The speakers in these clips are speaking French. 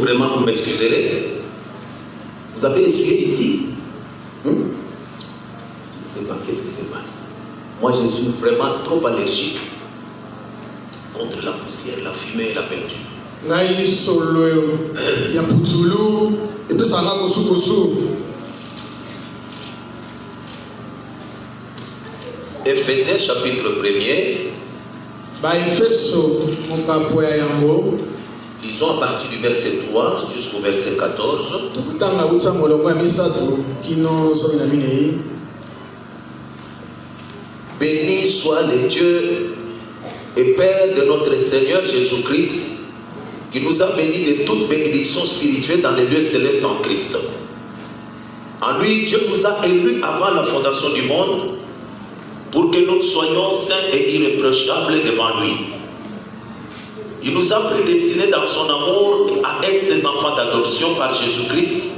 Vraiment, vous m'excuserez. Vous avez essuyé ici? Je ne sais pas qu'est-ce qui se passe. Moi, je suis vraiment trop allergique contre la poussière, la fumée et la peinture. Éphésiens chapitre 1er. Lisons à partir du verset 3 jusqu'au verset 14. Béni soit le Dieu et Père de notre Seigneur Jésus-Christ, qui nous a bénis de toute bénédiction spirituelle dans les lieux célestes en Christ. En lui, Dieu nous a élus avant la fondation du monde pour que nous soyons saints et irréprochables devant lui. Il nous a prédestinés dans son amour à être ses enfants d'adoption par Jésus-Christ,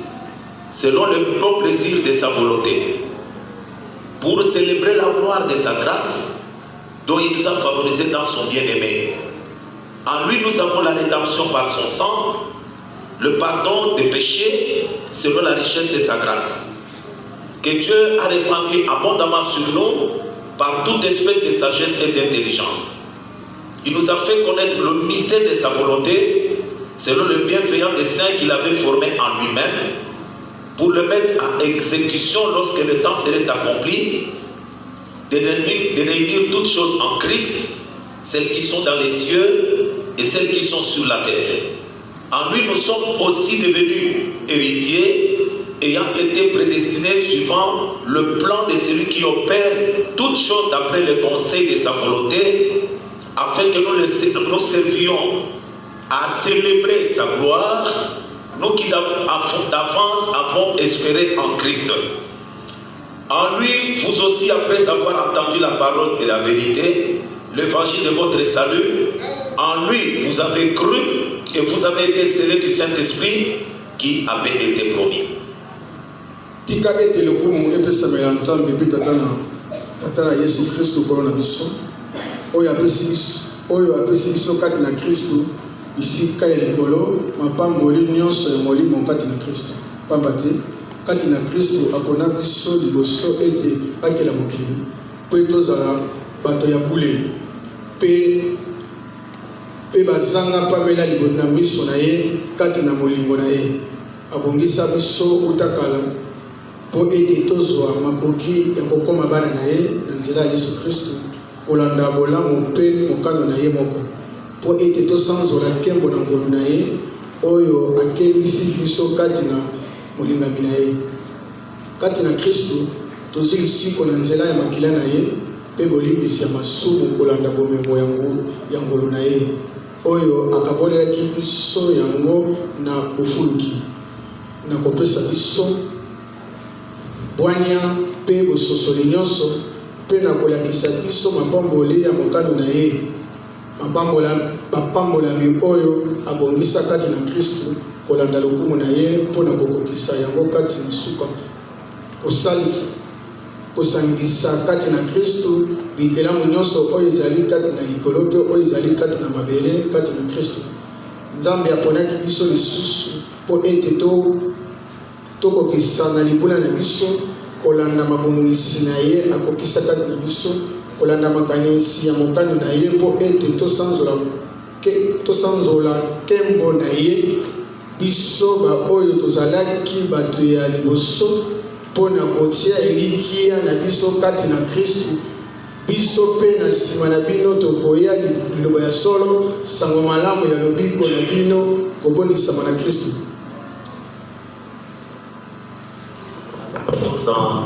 selon le bon plaisir de sa volonté, pour célébrer la gloire de sa grâce, dont il nous a favorisés dans son bien-aimé. En lui, nous avons la rédemption par son sang, le pardon des péchés, selon la richesse de sa grâce, que Dieu a répandu abondamment sur nous par toute espèce de sagesse et d'intelligence. Il nous a fait connaître le mystère de sa volonté, selon le bienveillant dessein qu'il avait formé en lui-même, pour le mettre en exécution lorsque le temps serait accompli, de réunir toutes choses en Christ, celles qui sont dans les cieux et celles qui sont sur la terre. En lui, nous sommes aussi devenus héritiers, ayant été prédestinés suivant le plan de celui qui opère toutes choses d'après le conseil de sa volonté, afin que nous servions à célébrer sa gloire, nous qui d'avance avons espéré en Christ. En lui, vous aussi, après avoir entendu la parole de la vérité, l'évangile de votre salut, en lui, vous avez cru et vous avez été scellés du Saint-Esprit qui avait été promis. Tika ete lokumu ete samela nzambe bitatana tatana Yesu Kristo kolona biso oyo apesi biso kati na Kristo bisika ya likolo mapamboli nyonso ya molimo kati na Kristo pamba te kati na Kristo akona biso liboso ete akela mokili po tozala bato ya bule pe bazanga pamela liboso na miso na ye kati na molingo na ye abongisa biso utakala po ete tozwa makoki ya kokoma bana na ye na nzela ya Yesu Kristo kolanda bolamu mpe mokano na ye moko po ete tosanzola nkembo na ngolu na ye oyo akembisi biso kati na molingami na ye kati na Kristo tozwi lisiko na nzela ya makila na ye mpe bolimbisi ya masumu kolanda bomengo ya ngolu na ye oyo akabolelaki biso yango na bofuluki na kopesa biso bwania mpe bososoli nyonso mpe na kolakisa biso mapamboli ya mokano na ye bapambolami oyo abongisa kati na Kristo kolanda lokumu na ye mpo na kokokisa yango kati na suka kosangisa kati na Kristo bikelamu nyonso oyo ezali kati na likolo mpe oyo ezali kati na mabele kati na Kristo. Nzambe aponaki biso lisusu mpo ete tokokisa na libula na biso kolanda mabongisi na ye akokisa kati na biso kolanda makanisi ya mokano na ye mpo ete tosanzola nkembo na ye biso baoyo tozalaki bato ya liboso mpo na kotia elikia na biso kati na Kristo biso mpe na nsima na bino tokoya liloba ya solo sango malamu ya lobiko na bino kobondisama na Kristo. Dans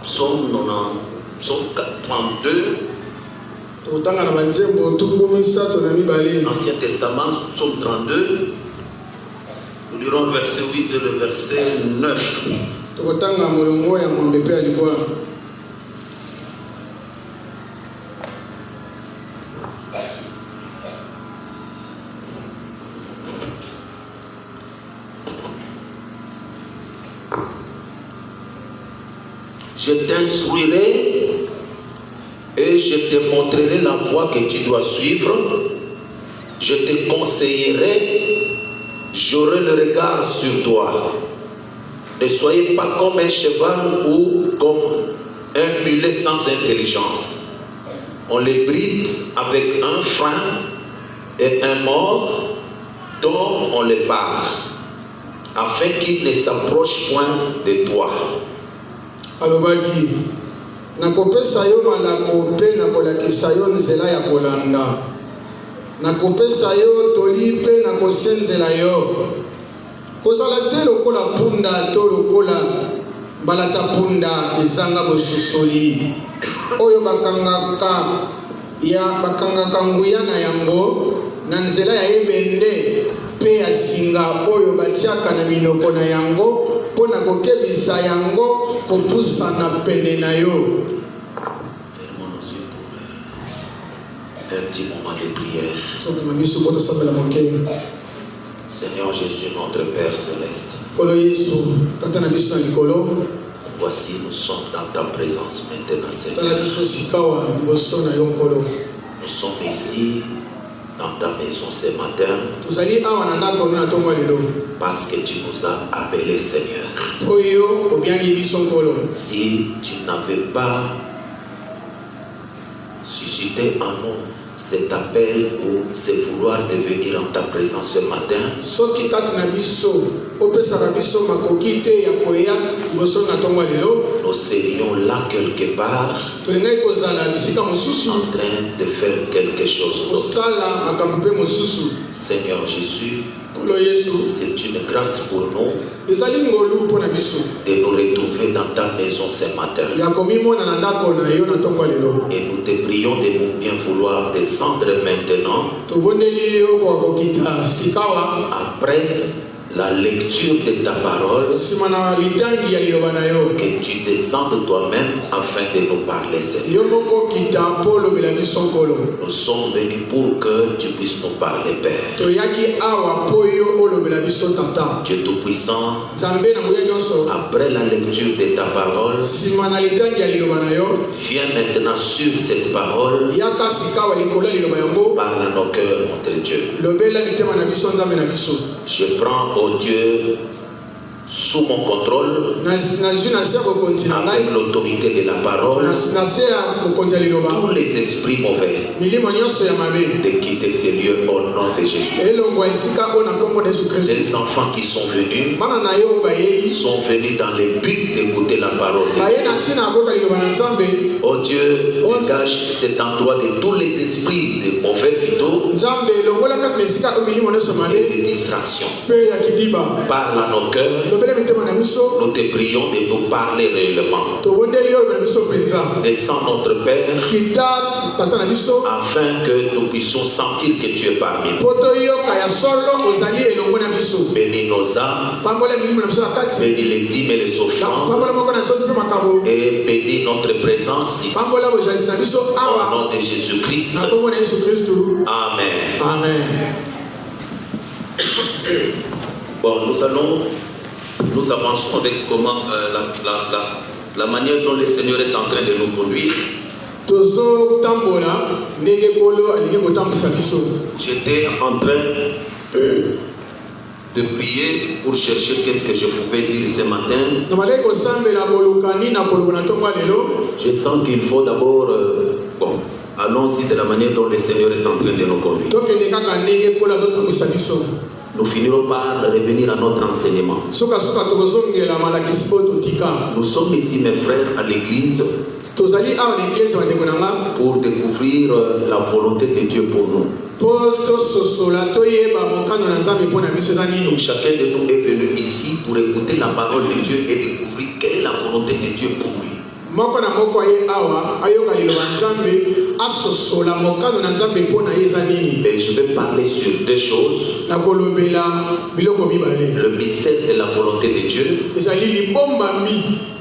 Psaume 32, Ancien Testament, Psaume 32, nous lirons le verset 8 et le verset 9. Je t'instruirai et je te montrerai la voie que tu dois suivre. je te conseillerai, j'aurai le regard sur toi. Ne soyez pas comme un cheval ou comme un mulet sans intelligence. On les bride avec un frein et un mort dont on les barre, afin qu'ils ne s'approchent point de toi. Alobaki, nakopesa yo malako mpe nakolakisa yo nzela ya kolanda. Nakopesa yo toli mpe nakosenzela yo. Kozala te lokola punda to lokola mbalata punda ezanga bosusoli. Oyo bakangaka nguya na yango na nzela ya ebende mpe ya singa oyo batiaka na minoko na yango mpo na kokebisa yango kopusana pene na yo. Fermons nos yeux pour un petit moment de prière. Seigneur Jésus, notre Père Céleste, voici nous sommes dans ta présence maintenant, Seigneur. Nous sommes ici dans ta maison ce matin parce que tu nous as appelés, Seigneur. Si tu n'avais pas suscité en nous cet appel ou ce vouloir de venir en ta présence ce matin, nous serions là quelque part en train de faire quelque chose d'autre. Seigneur Jésus, c'est une grâce pour nous de nous retrouver dans ta maison ce matin. Et nous te prions de nous bien vouloir descendre maintenant après la lecture de ta parole, que tu descendes toi-même afin de nous parler, Seigneur. Nous sommes venus pour que tu puisses nous parler, Père. Dieu Tout-Puissant, après la lecture de ta parole, viens maintenant sur cette parole, parle à nos cœurs, notre Dieu. Je prends, oh Dieu, sous mon contrôle, avec l'autorité de la parole, tous les esprits mauvais de quitter ces lieux au nom de Jésus. Les enfants qui sont venus dans le but d'écouter la parole de Dieu. Oh Dieu, dégage cet endroit de tous les esprits de mauvais plutôt et de distraction. Parle à nos cœurs. Nous te prions de nous parler réellement. Descends notre Père afin que nous puissions sentir que tu es parmi nous. Bénis nos âmes, bénis les dîmes et les offrandes et bénis notre présence ici. Au nom de Jésus-Christ. Amen. Amen. Bon, nous avançons avec comment la manière dont le Seigneur est en train de nous conduire. J'étais en train de prier pour chercher qu'est-ce que je pouvais dire ce matin. Je sens qu'il faut d'abord allons-y de la manière dont le Seigneur est en train de nous conduire. Nous finirons par revenir à notre enseignement. Nous sommes ici, mes frères, à l'église pour découvrir la volonté de Dieu pour nous. Chacun de nous est venu ici pour écouter la parole de Dieu et découvrir quelle est la volonté de Dieu pour lui. Et je vais parler sur deux choses. Le mystère de la volonté de Dieu.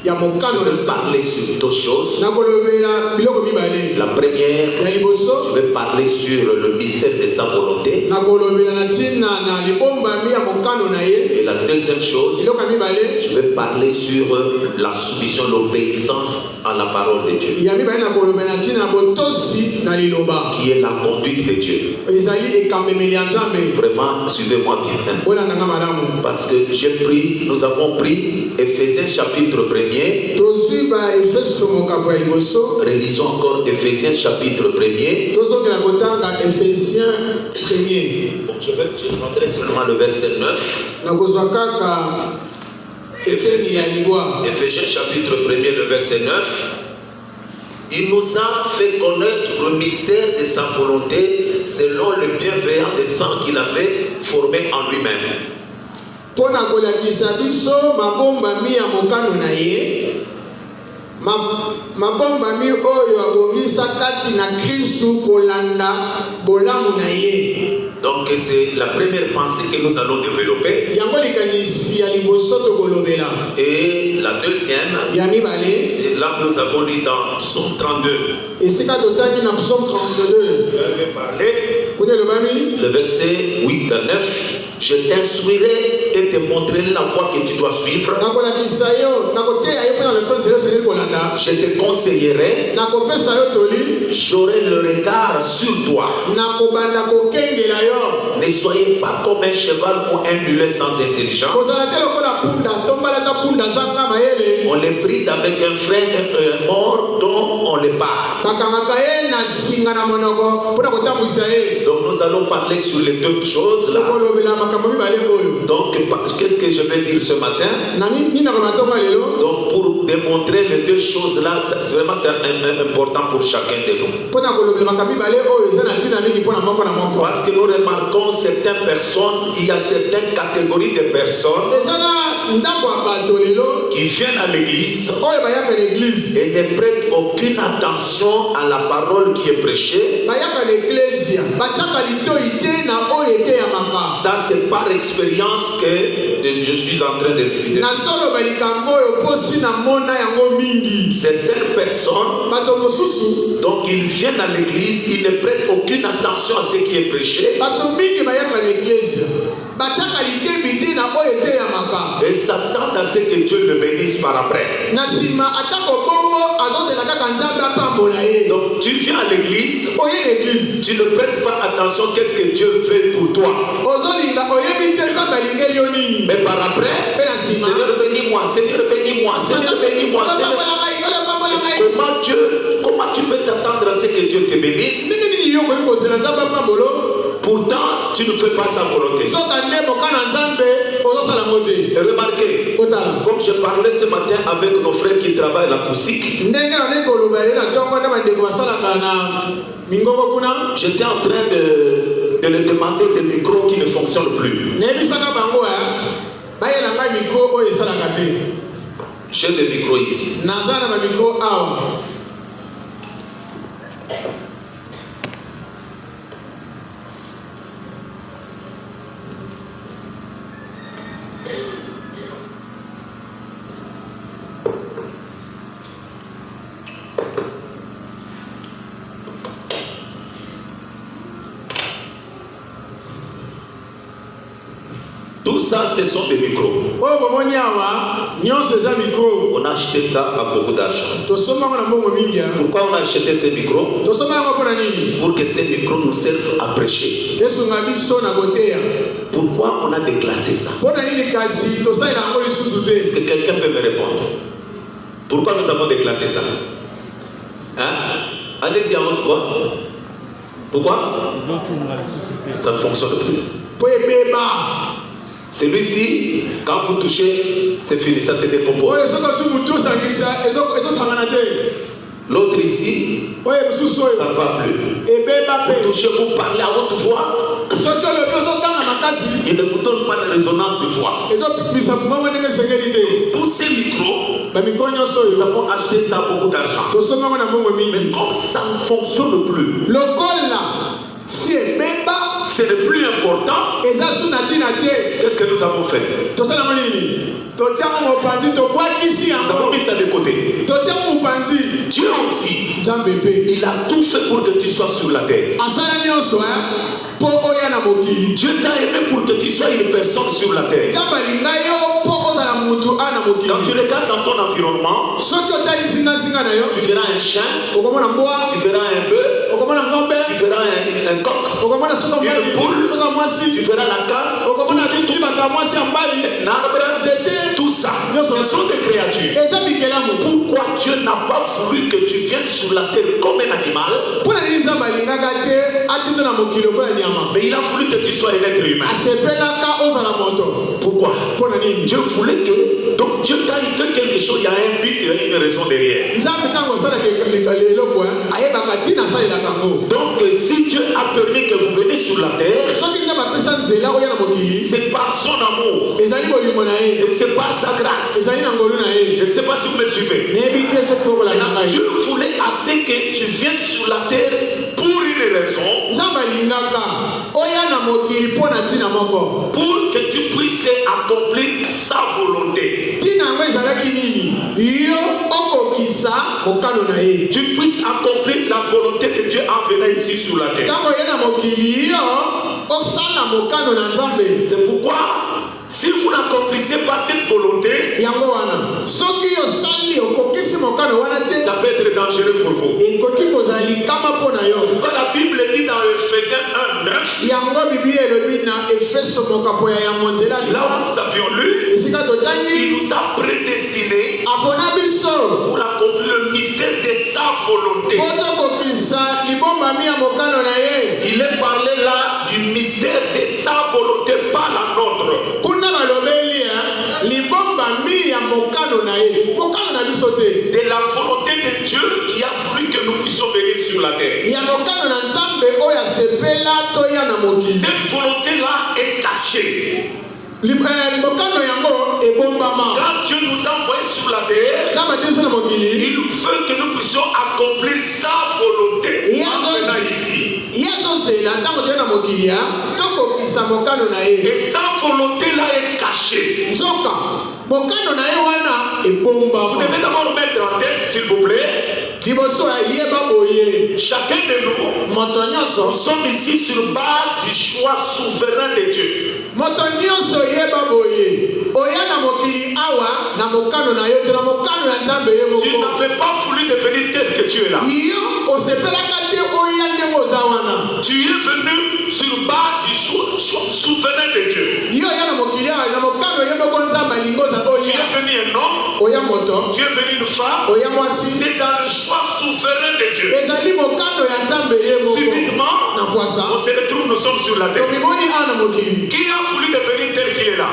Je vais parler sur deux choses. La première, je vais parler sur le mystère de sa volonté. Et la deuxième chose, eloko ya mibale je vais parler sur la soumission, l'obéissance à la parole de Dieu, ya mibale na kolobela ntina botosi na liloba qui est la conduite de Dieu. ezali ekamemeli ya nzambe. Vraiment, suivez-moi bien. olandanga malamu Parce que nous avons pris Éphésiens chapitre 1er. tozwi baefeso mokambo ya liboso. Relisons encore Éphésiens chapitre 1er. tozokela kotanga efésien 1er. Je prendrai seulement le verset 9. nakozwa kaka eteni ya libwa. Éphésiens chapitre 1er, le verset 9. Il nous a fait connaître le mystère de sa volonté selon le bienveillant dessein qu'il avait formé en lui-même. mpo na kolakisa biso mabombami ya mokano na ye, mabombami oyo abongisa kati na Kristu kolanda bolamu na ye. Donc c'est la première pensée que nous allons développer. yango likanisi ya liboso tokolobela. Et la deuxième, ya mibale c'est là que nous avons lu dans Psaume 32. esika totangi na Psaume 32. kuna elobami Le verset 8 à 9. Je t'instruirai et te montrerai la voie que tu dois suivre. nakolakisa yo nakoteya yo mpe na leso nzela osengeli kolanda. Je te conseillerai. nakopesa yo toli. J'aurai le regard sur toi. nakobanda kokengela yo. Ne soyez pas comme un cheval ou un mulet sans intelligence. kozala te lokola punda tombalaka punda zanga mayele. On les bride avec un frein mort dont on les part. bakangaka ye na singa na monoko mpona kotambwisa ye. Donc nous allons parler sur les deux choses là. tokolobela makambo mibale oyo. Donc qu'est-ce que je vais dire ce matin? na nini nakomatonga lelo. Donc pour démontrer les deux choses là, vraiment c'est important pour chacun de nous. mpona kolobela makambo mibale oyo eza na ntina mingi mpona moko na moko. Parce que nous remarquons certaines personnes, il y a certaines catégories de personnes eza na ndako ya bato lelo qui viennent à l'église oyo bayaka na eglize. et ne prêtent aucune attention à la parole qui est prêchée. bayaka na eklesia batiaka litoi te na oyo eteyamaka. Ça c'est par expérience que je suis en train de vivre. nazoloba likambo oyo mposi na mona yango mingi. Certaines personnes, bato mosusu donc ils viennent à l'église, ils ne prêtent aucune attention à ce qui est prêché bato mingi bayaka na eklesia batiaka litembi te na oyo eteyamaka. et s'attendent à ce que Dieu le bénisse par après. na nsima atako bongo azozela kaka nzambe apambola ye. Donc tu viens à l'église, oye na eglize tu ne prêtes pas attention qu'est-ce que Dieu fait pour toi. ozolinga oyebi te nzambe alingeli yo nini. Mais par après, mpe na nsima Seigneur bénis-moi, Seigneur bénis-moi, Seigneur bénis-moi. Comment tu peux t'attendre à ce que Dieu te bénisse? nini nini yo koyi kozela nzambe apambolo. Pourtant, tu ne fais pas sa volonté. soka nde moka na nzambe ozosala ngo te. Remarquez, otala comme je parlais ce matin avec nos frères qui travaillent à l'acoustique, ndenge na ndenge koloba ye na ntongo nde bandeko basalaka na mingongo kuna. j'étais en train de leur demander des micros qui ne fonctionnent plus. nayebisaka bango bayela ngai mikro oyo esalaka te. J'ai des micros ici. naza na bamikro awa. Tout ça, ce sont des micros. oyo bomoni awa nyonso eza mikro. On a acheté ça à beaucoup d'argent. tosomba yango na mbongo mingi. Pourquoi on a acheté ces micros? tosomba yango mpona nini. Pour que ces micros nous servent à prêcher. esunga biso na koteya. Pourquoi on a déclassé ça? mpona nini kasi tosalela yango lisusu Est-ce te. que quelqu'un peut me répondre? Pourquoi nous avons déclassé ça? Hein? Allez-y à haute voix. Pourquoi? Ça ne fonctionne plus. po ebeba. Celui-ci, quand vous touchez, c'est fini, ça se décompose. oyo soki osi mutu osangisa ezosangana te. L'autre ici, oyo mosusu oyo ça ne va plus. ebeba Vous mpe. touchez, vous parlez à haute voix. soki olobi ozotanga makasi Il ne vous donne pas de résonance de voix. ezobimisa bongo ndenge esengeli te. Tous ces micros, bamikro nyonso nous oyo avons acheté ça à beaucoup d'argent. tosomba yango na mbongo Mais mingi. comme ça ne fonctionne plus, lokola si ebeba ce n'est plus important important, qu'est-ce que nous avons fait? Nous avons mis ça de côté. Dieu aussi, il a tout fait pour que tu sois sur la terre. Dieu t'a aimé pour que tu sois une personne sur la terre. Quand tu regardes dans ton environnement, tu verras un chien, tu verras un bœuf, tu verras un coq, une poule, tu verras la canne, un arbre, tout ça. Ce sont des créatures. Pourquoi Dieu n'a pas voulu que tu viennes sur la terre comme un animal? Mais il a voulu que tu sois un être humain. Pourquoi? Dieu voulait que... Donc Dieu quand il fait quelque chose, il y a un but, il y a une raison derrière. Donc si Dieu a permis que vous venez sur la terre, c'est par son amour. Et c'est par sa grâce. Je ne sais pas si vous me suivez. Dieu voulait assez que tu viennes sur la terre pour une raison. Pour que tu puisses accomplir sa volonté. Tu puisses accomplir la volonté de Dieu en venant ici sur la terre. C'est pourquoi si vous n'accomplissez pas cette volonté, ça peut être dangereux pour vous. Quand la Bible dit dans Ephésiens 1:9, là où nous avions lu, il nous a prédestinés pour accomplir le mystère de sa volonté. Il est parlé là du mystère de sa volonté, pas la nôtre. De la volonté de Dieu qui a voulu que nous puissions venir sur la terre. Cette volonté-là est cachée. Quand Dieu nous a envoyés sur la terre, il veut que nous puissions accomplir sa volonté. Et sa volonté-là est cachée. Vous devez d'abord mettre en tête, s'il vous plaît, chacun de nous sommes ici sur base du choix souverain de Dieu. Tu n'avais pas voulu devenir tel que tu es là. Tu es venu sur base du choix souverain de Dieu. Tu es venu un homme, tu es venu une femme. C'est dans le choix souverain de Dieu. Subitement, on se retrouve, nous sommes sur la terre. Qui a voulu devenir tel qu'il est là?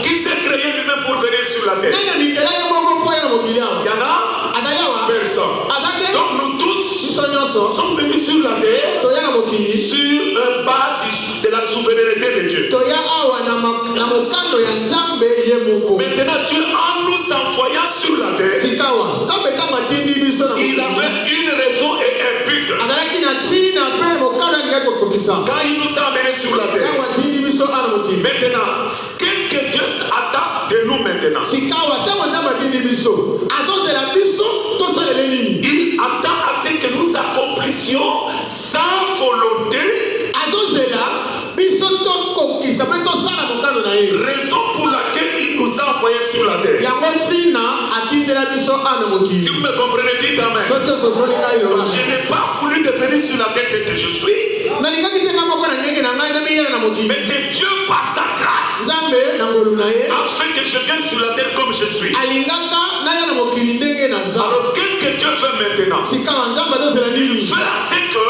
Qui s'est créé lui-même pour venir sur la terre? Il y en a personne. Donc nous tous sommes venus sur la terre sur base de la souveraineté de Dieu. Maintenant Dieu en nous envoyant sur la terre, il avait une raison et un but. Quand il nous a amenés sur la terre, maintenant, qu'est-ce que Dieu attend de nous maintenant? Il attend à ce que nous accomplissions sa volonté. Raison pour laquelle il nous a envoyés sur la terre. Si vous me comprenez, dites amen. Je n'ai pas voulu devenir sur la terre tel que je suis. Mais c'est Dieu par sa grâce afin que je vienne sur la terre comme je suis. Alors qu'est-ce que Dieu fait maintenant? Il fait assez que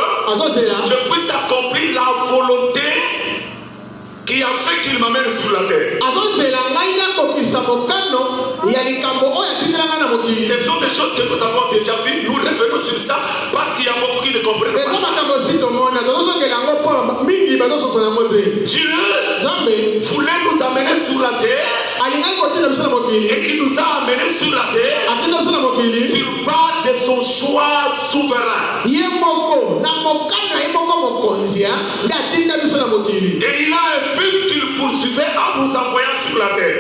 je puisse accomplir la volonté qui a fait qu'il m'amène sur la terre. Ce sont des choses que nous avons déjà vues. Nous revenons sur ça parce qu'il y a beaucoup qui ne comprennent pas. Dieu voulait nous amener sur la terre et il nous a amenés sur la terre sur base de son choix souverain. Et il a un but qu'il poursuivait en nous envoyant sur la terre.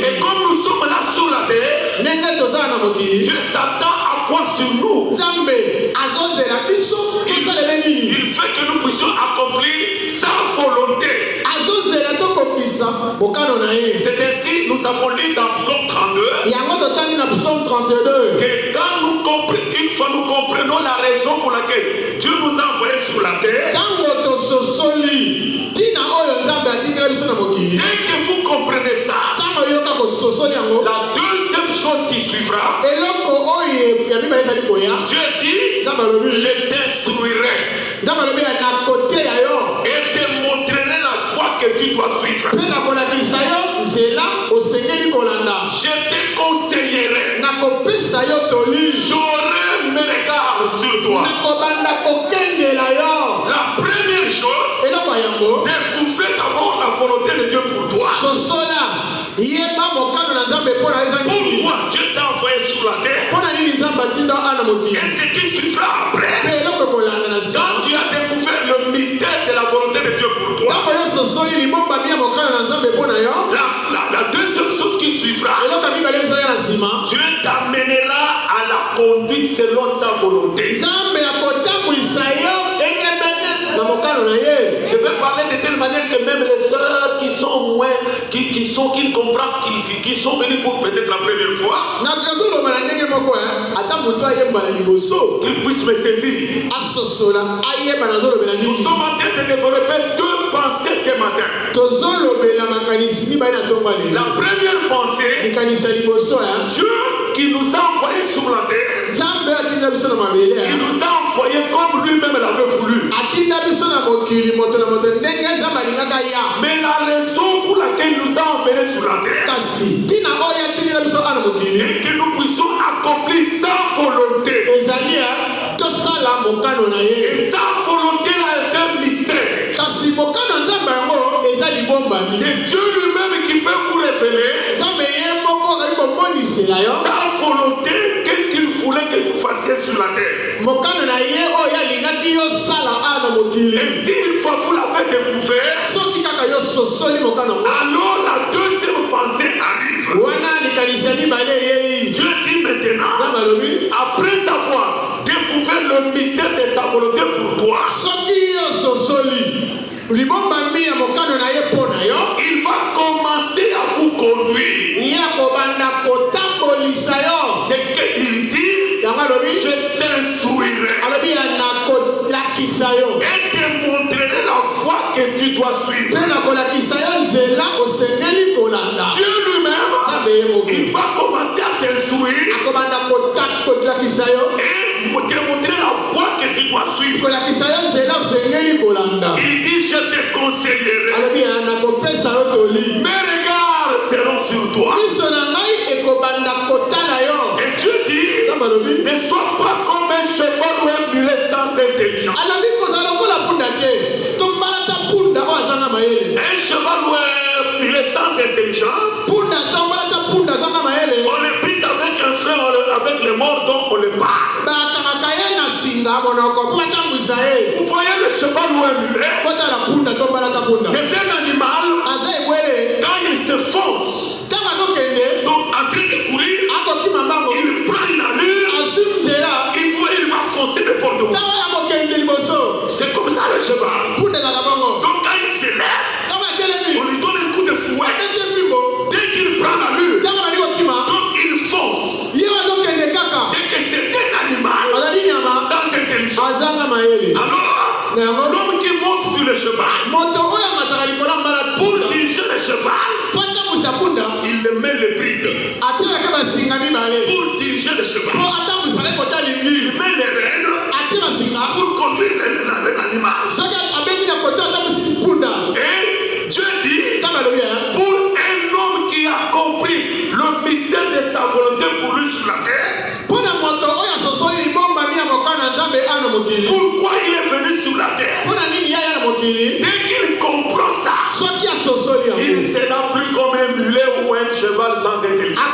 Et comme nous sommes là sur la terre, Dieu s'attend à quoi sur nous? Il fait que nous puissions accomplir sa volonté. C'est ainsi nous avons lu dans Psaume 32 que quand une fois nous comprenons la raison pour laquelle Dieu nous a envoyés sur la terre, dès que vous comprenez ça, la deuxième chose qui suivra, Dieu dit, je t'instruirai et te montrerai la voie que tu dois suivre. Je te conseillerai, j'aurai mes regards sur toi. La première chose, découvrir d'abord la volonté de Dieu pour toi. Pourquoi Dieu t'a envoyé sur la terre? Et ce qui suivra après, quand tu as découvert le mystère de la volonté de Dieu pour toi, la deuxième chose qui suivra, Dieu t'amènera à la conduite selon sa volonté. Je vais parler de telle manière que même les sœurs qui sont moins, qui ne comprennent, qui sont venues pour peut-être la première fois, qu'ils puissent me saisir. Nous sommes en train de développer deux pensées ce matin. La première pensée, Dieu qui nous a envoyés sur la terre, il nous a envoyés comme lui-même l'avait voulu. Mais la raison pour laquelle il nous a envoyés sur la terre est que nous puissions accomplir sa volonté. Et sa volonté là est un mystère. C'est Dieu lui-même qui peut vous révéler sa volonté. Qu'est-ce qu'il voulait que vous fassiez sur la terre? Et s'il faut vous l'avez découvert, alors la deuxième pensée arrive. Dieu dit maintenant, après avoir découvert le mystère de sa volonté pour toi, il va commencer à vous conduire. C'est qu'il dit, je t'instruirai et te montrerai la voie que tu dois suivre. Dieu lui-même, il va commencer à t'instruire et te montrer la voie que tu dois suivre. Il dit, je te conseillerai. Mes regards seront sur toi. Et Dieu dit, ne sois pas comme un cheval ou un mulet sans intelligence. Un cheval ou un mulet sans intelligence, on le prit avec un frein, avec les morts, donc on le part. Vous voyez le cheval ou un mulet, c'est un animal, quand il se fonce, donc en train de courir, il prend une allure, il va foncer de porte de haut. C'est comme ça le cheval. Donc quand il se lève, on lui donne un coup de fouet. Dès qu'il prend l'allure, donc il fonce. C'est que c'est un animal sans intelligence. Alors, l'homme qui monte sur le cheval, pour diriger le cheval, il le met le bride. Pour diriger le cheval, il met les rênes pour conduire l'animal. Et Dieu dit, pour un homme qui a compris le mystère de sa volonté pour lui sur la terre, pourquoi il est venu sur la terre? Dès qu'il comprend ça, il ne sera plus comme un mulet ou un cheval sans intelligence.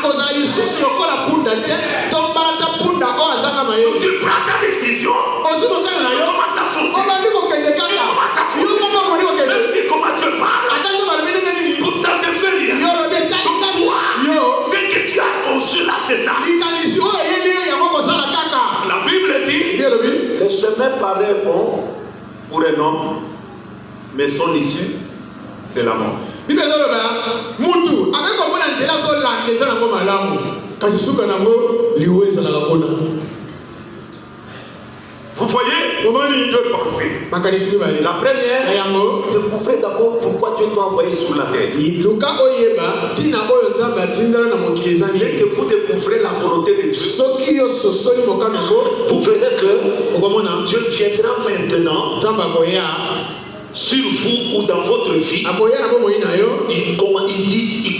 Tu prends ta décision. décision, ozwi mokano na yo commence à foncer. obandi kokende kaka Commence à yo foncer. moko okoni kokende Même si comment Dieu parle, ata nzambe alobi ndenge nini pourtant te fait rien. yo olobi etali Toi, yo ce que tu as conçu là, c'est ça. likanisi oyo eyeli ye yango kozala kaka La Bible dit, ye olobi Le chemin paraît bon pour un homme, mais son issue, c'est la mort. bible ezoloba mutu akoki komona nzela azolanda eza nango malamu kasi suka nango liwe ezalaka mpona vous voyez, omoni deux pensées. makanisi mibale La na première, yango découvrez d'abord pourquoi Dieu t'a envoyé sur la terre. luka oyeba ntina oyo nzambe atindala na mokili eza Dès nini que vous découvrez la volonté de Dieu, soki yo sosoli mokano yango vous verrez que okomona Dieu viendra maintenant nzambe akoya Sur vous ou dans votre vie, akoya na bomoi na yo il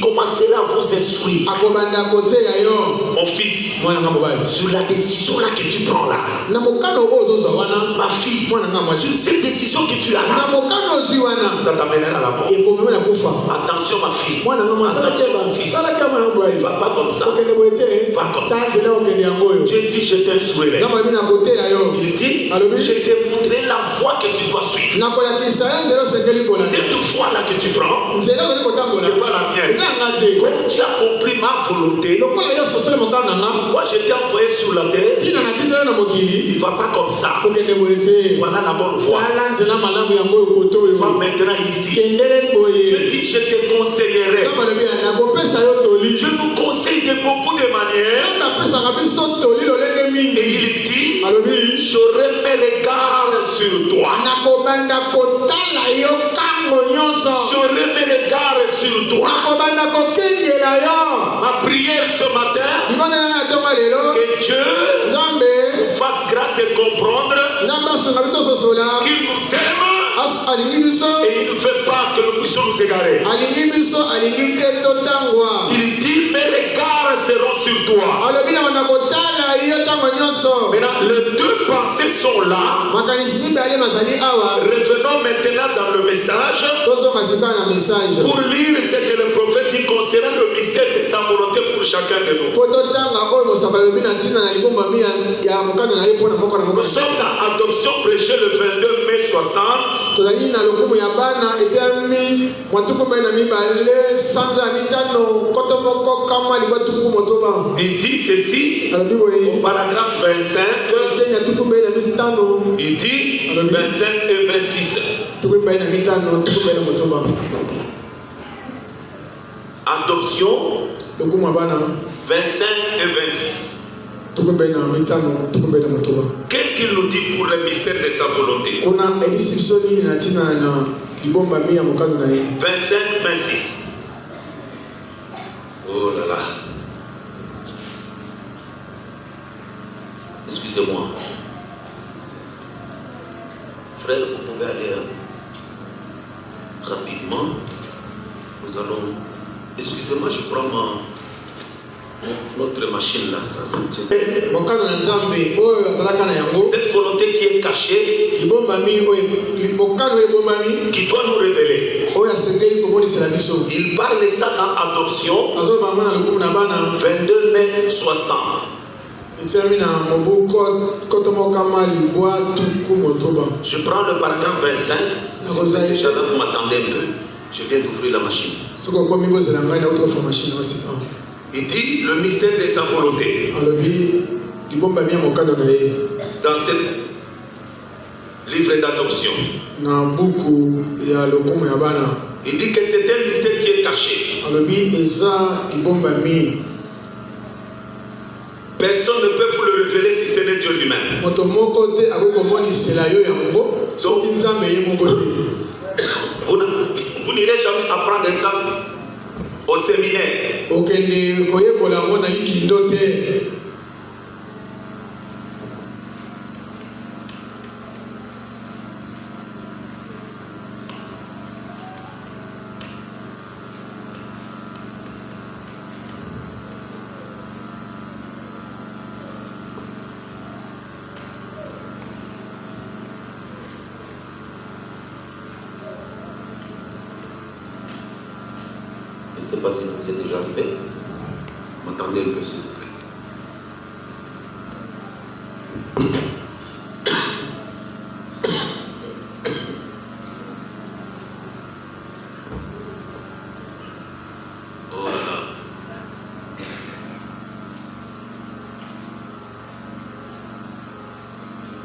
commencera à vous instruire. akobanda koteya yo mon fils, mwana nga mobali Sur la décision là que tu prends là, na mokano oyo ozozwa wana ma fille, mwana nga mwasi sur cette décision que tu as na là, mokano ozwi wana ça t'amènera à la mort. ekomema na kufa Attention ma fille, mwana nga mwasi attention mon fils, salaki ya mwana ne mobali va pas comme ça. okende boye te Va comme ça. ta nzela okende yango oyo Dieu dit je t'instruirai. nzambe alobi na koteya yo Il dit Alléluia. je te montrerai la voie que tu dois suivre. nakolakisa yo nzela osengeli kolanda Cette voie là que tu prends, nzela ozali kotambola c'est pas la mienne. eza yanga te Comme tu as compris ma volonté, lokola yo sosoli mokano na nga moi je t'ai envoyé sur la terre, ntina natindela na mokili il ne va pas comme ça. okende boye te Voilà la bonne voie. tala nzela malamu yango oyo koto Va oyo maintenant ici. kendeleni boye Je dis je te conseillerai. nzambe alobi nakopesa yo toli Je nous conseille de beaucoup de manières. nzambe apesaka biso toli lolenge Et mingi il dit, alobi j'aurai mes regards sur toi. nakobanda kotala yo ntango nyonso J'aurai mes regards sur toi. nakobanda kokengela yo Ma prière ce matin, libondela na ntongo lelo que Dieu nzambe nous fasse grâce de comprendre nzambe asunga biso sosola qu'il nous aime alingi biso et il ne fait pas que nous puissions nous égarer. alingi biso alingi te totangwa Il dit, mes regards seront sur toi. alobi na banda kotala yo ntango nyonso Maintenant, les deux pensées sont là. makanisi mibale bazali awa Revenons maintenant dans le message tozonga sika na message pour lire ce que le prophète dit concernant le mystère de sa volonté pour chacun de nous. po totanga oyo mosaka alobi na ntina na libombami ya mokano na ye mpo na moko na moko Nous sommes dans Adoption prêchée le 22 mai 60. tozali na lokumu ya bana etelemi mwatuku mbali na mibale sanza ya mitano koto moko kama liba tuku motoba Il dit ceci alobi au boye paragraphe 25. te ya tuku mbali na mitano Il dit 25 et 26. tuku mbali na mitano tuku mbali na motoba Adoption lokumu ya bana 25 et 26. tuku mbali na mitano tuku mbali na motoba Qu'est-ce qu'il nous dit pour le mystère de sa volonté? kuna elisi biso nini na ntina na libombami ya mokano na ye 25, 26. Oh là là. Excusez-moi. Frère, vous pouvez aller rapidement. Nous allons... Excusez-moi, je prends notre machine là, ça me tient. mokano na nzambe oyo azalaka na yango Cette volonté qui est cachée, libombami oyo mokano ebombami qui doit nous révéler. oyo asengeli komonisela biso Il parle de ça dans Adoption, azobamba na lokumu na bana 22 mai 60. etiami na mobu koto mokama libwa tuku motoba Je prends le paragraphe 25. Si vous êtes déjà là, vous m'attendez un peu. Je viens d'ouvrir la machine. soki okomi bozela ngai na utofa mashine wasika Il dit le mystère de sa volonté. alobi libombami ya mokano na ye Dans ce livre d'adoption, na buku ya lokumu ya bana il dit que c'est un mystère qui est caché. alobi eza libombami Personne ne peut vous le révéler si ce n'est Dieu lui-même. moto moko te akoki komonisela yo yango soki nzambe ye moko te Vous n'irez jamais apprendre ça au séminaire. okende koyekola yango na likindo te Je ne sais pas si vous êtes déjà arrivé. M'attendez un peu, s'il vous plaît.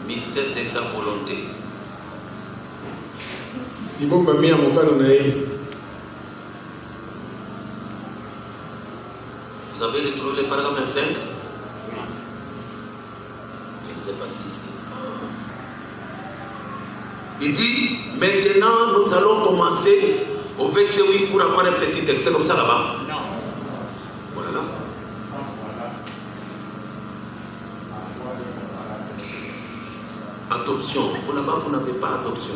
mystère de sa volonté. libomba mia mokano na ye. Vous avez retrouvé le paragraphe 25? Je ne sais pas si c'est... Il dit, maintenant nous allons commencer au verset 8 pour avoir un petit texte. C'est comme ça là-bas? Non. Voilà là. Adoption. Pour là-bas, vous n'avez pas adoption.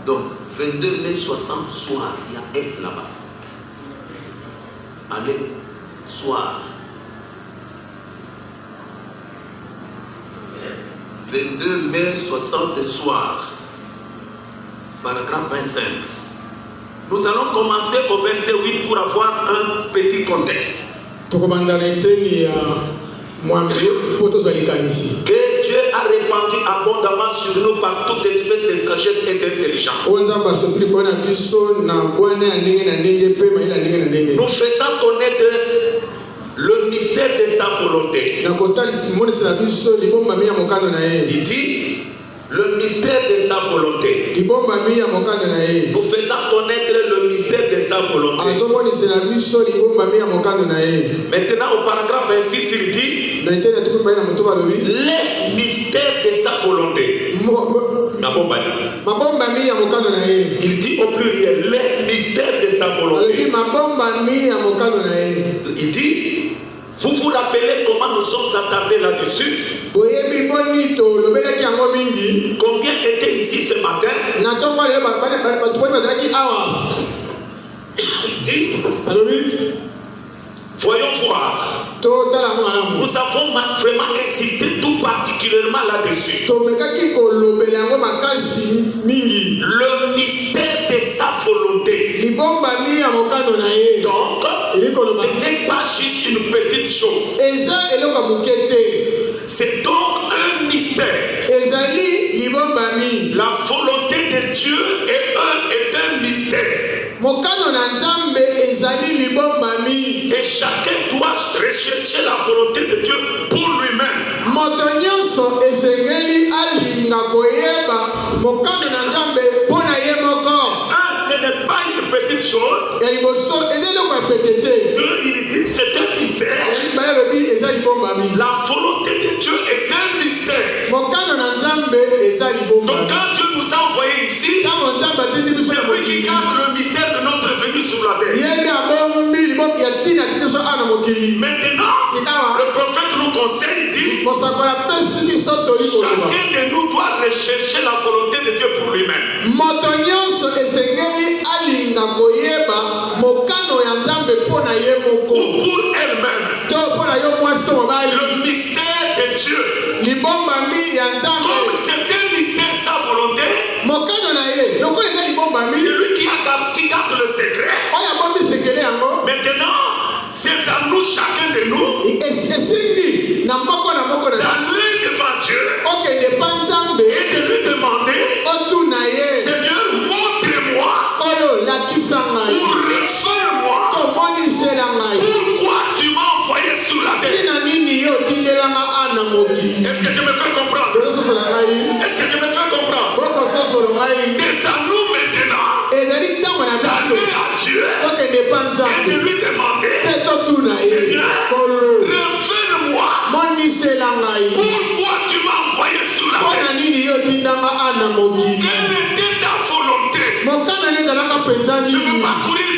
Donc, 22 mai 60 soir, il y a S là-bas. Allez, soir. 22 mai 60 soir. Paragraphe 25. Nous allons commencer au verset 8 pour avoir un petit contexte. Que Dieu a répandu abondamment sur nous par toute espèce de sagesse et d'intelligence. Nous faisons connaître le mystère de sa volonté. Il dit le mystère de sa volonté. Nous faisons connaître le mystère de sa volonté. Maintenant au paragraphe 26 il dit les mystères de sa volonté. Il dit au pluriel les mystères de sa volonté. Il dit vous vous rappelez comment nous sommes attardés là-dessus? Combien étaient ici ce matin? Il dit voyons voir. Nous avons vraiment insisté tout particulièrement là-dessus. Le mystère de sa volonté. Donc, ce n'est pas juste une petite chose. C'est donc un mystère. La volonté de Dieu est un mystère. Et chacun doit rechercher la volonté de Dieu pour lui-même. Ce n'est pas une petite chose. Deux, il dit c'est un mystère. La volonté de Dieu est un mystère. Donc quand Dieu nous a envoyés ici, c'est lui qui garde le mystère de notre venue sur la terre. Maintenant, le prophète nous conseille, dit chacun de nous doit rechercher la volonté de Dieu pour lui-même. Ou pour elle-même. Le mystère de Dieu. Comme c'est un mystère sa volonté, c'est lui qui garde le secret. Maintenant, c'est à nous, chacun de nous, d'aller devant Dieu et de lui demander Seigneur, montre-moi ou refais-moi pourquoi tu m'as envoyé sur la terre. Est-ce que je me fais comprendre? Est-ce que je me fais comprendre? C'est à nous maintenant d'aller à Dieu et de lui demander Seigneur, refais-moi pourquoi tu m'as envoyé sur la terre. Quelle était ta volonté? Je veux pas courir